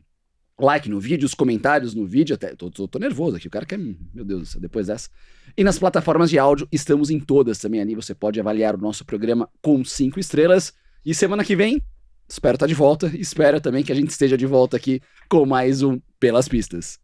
Speaker 1: like no vídeo, os comentários no vídeo, até tô nervoso aqui, o cara quer, meu Deus do céu, depois dessa. E nas plataformas de áudio, estamos em todas também ali, você pode avaliar o nosso programa com 5 estrelas, e semana que vem, espero estar de volta, espero também que a gente esteja de volta aqui com mais um Pelas Pistas.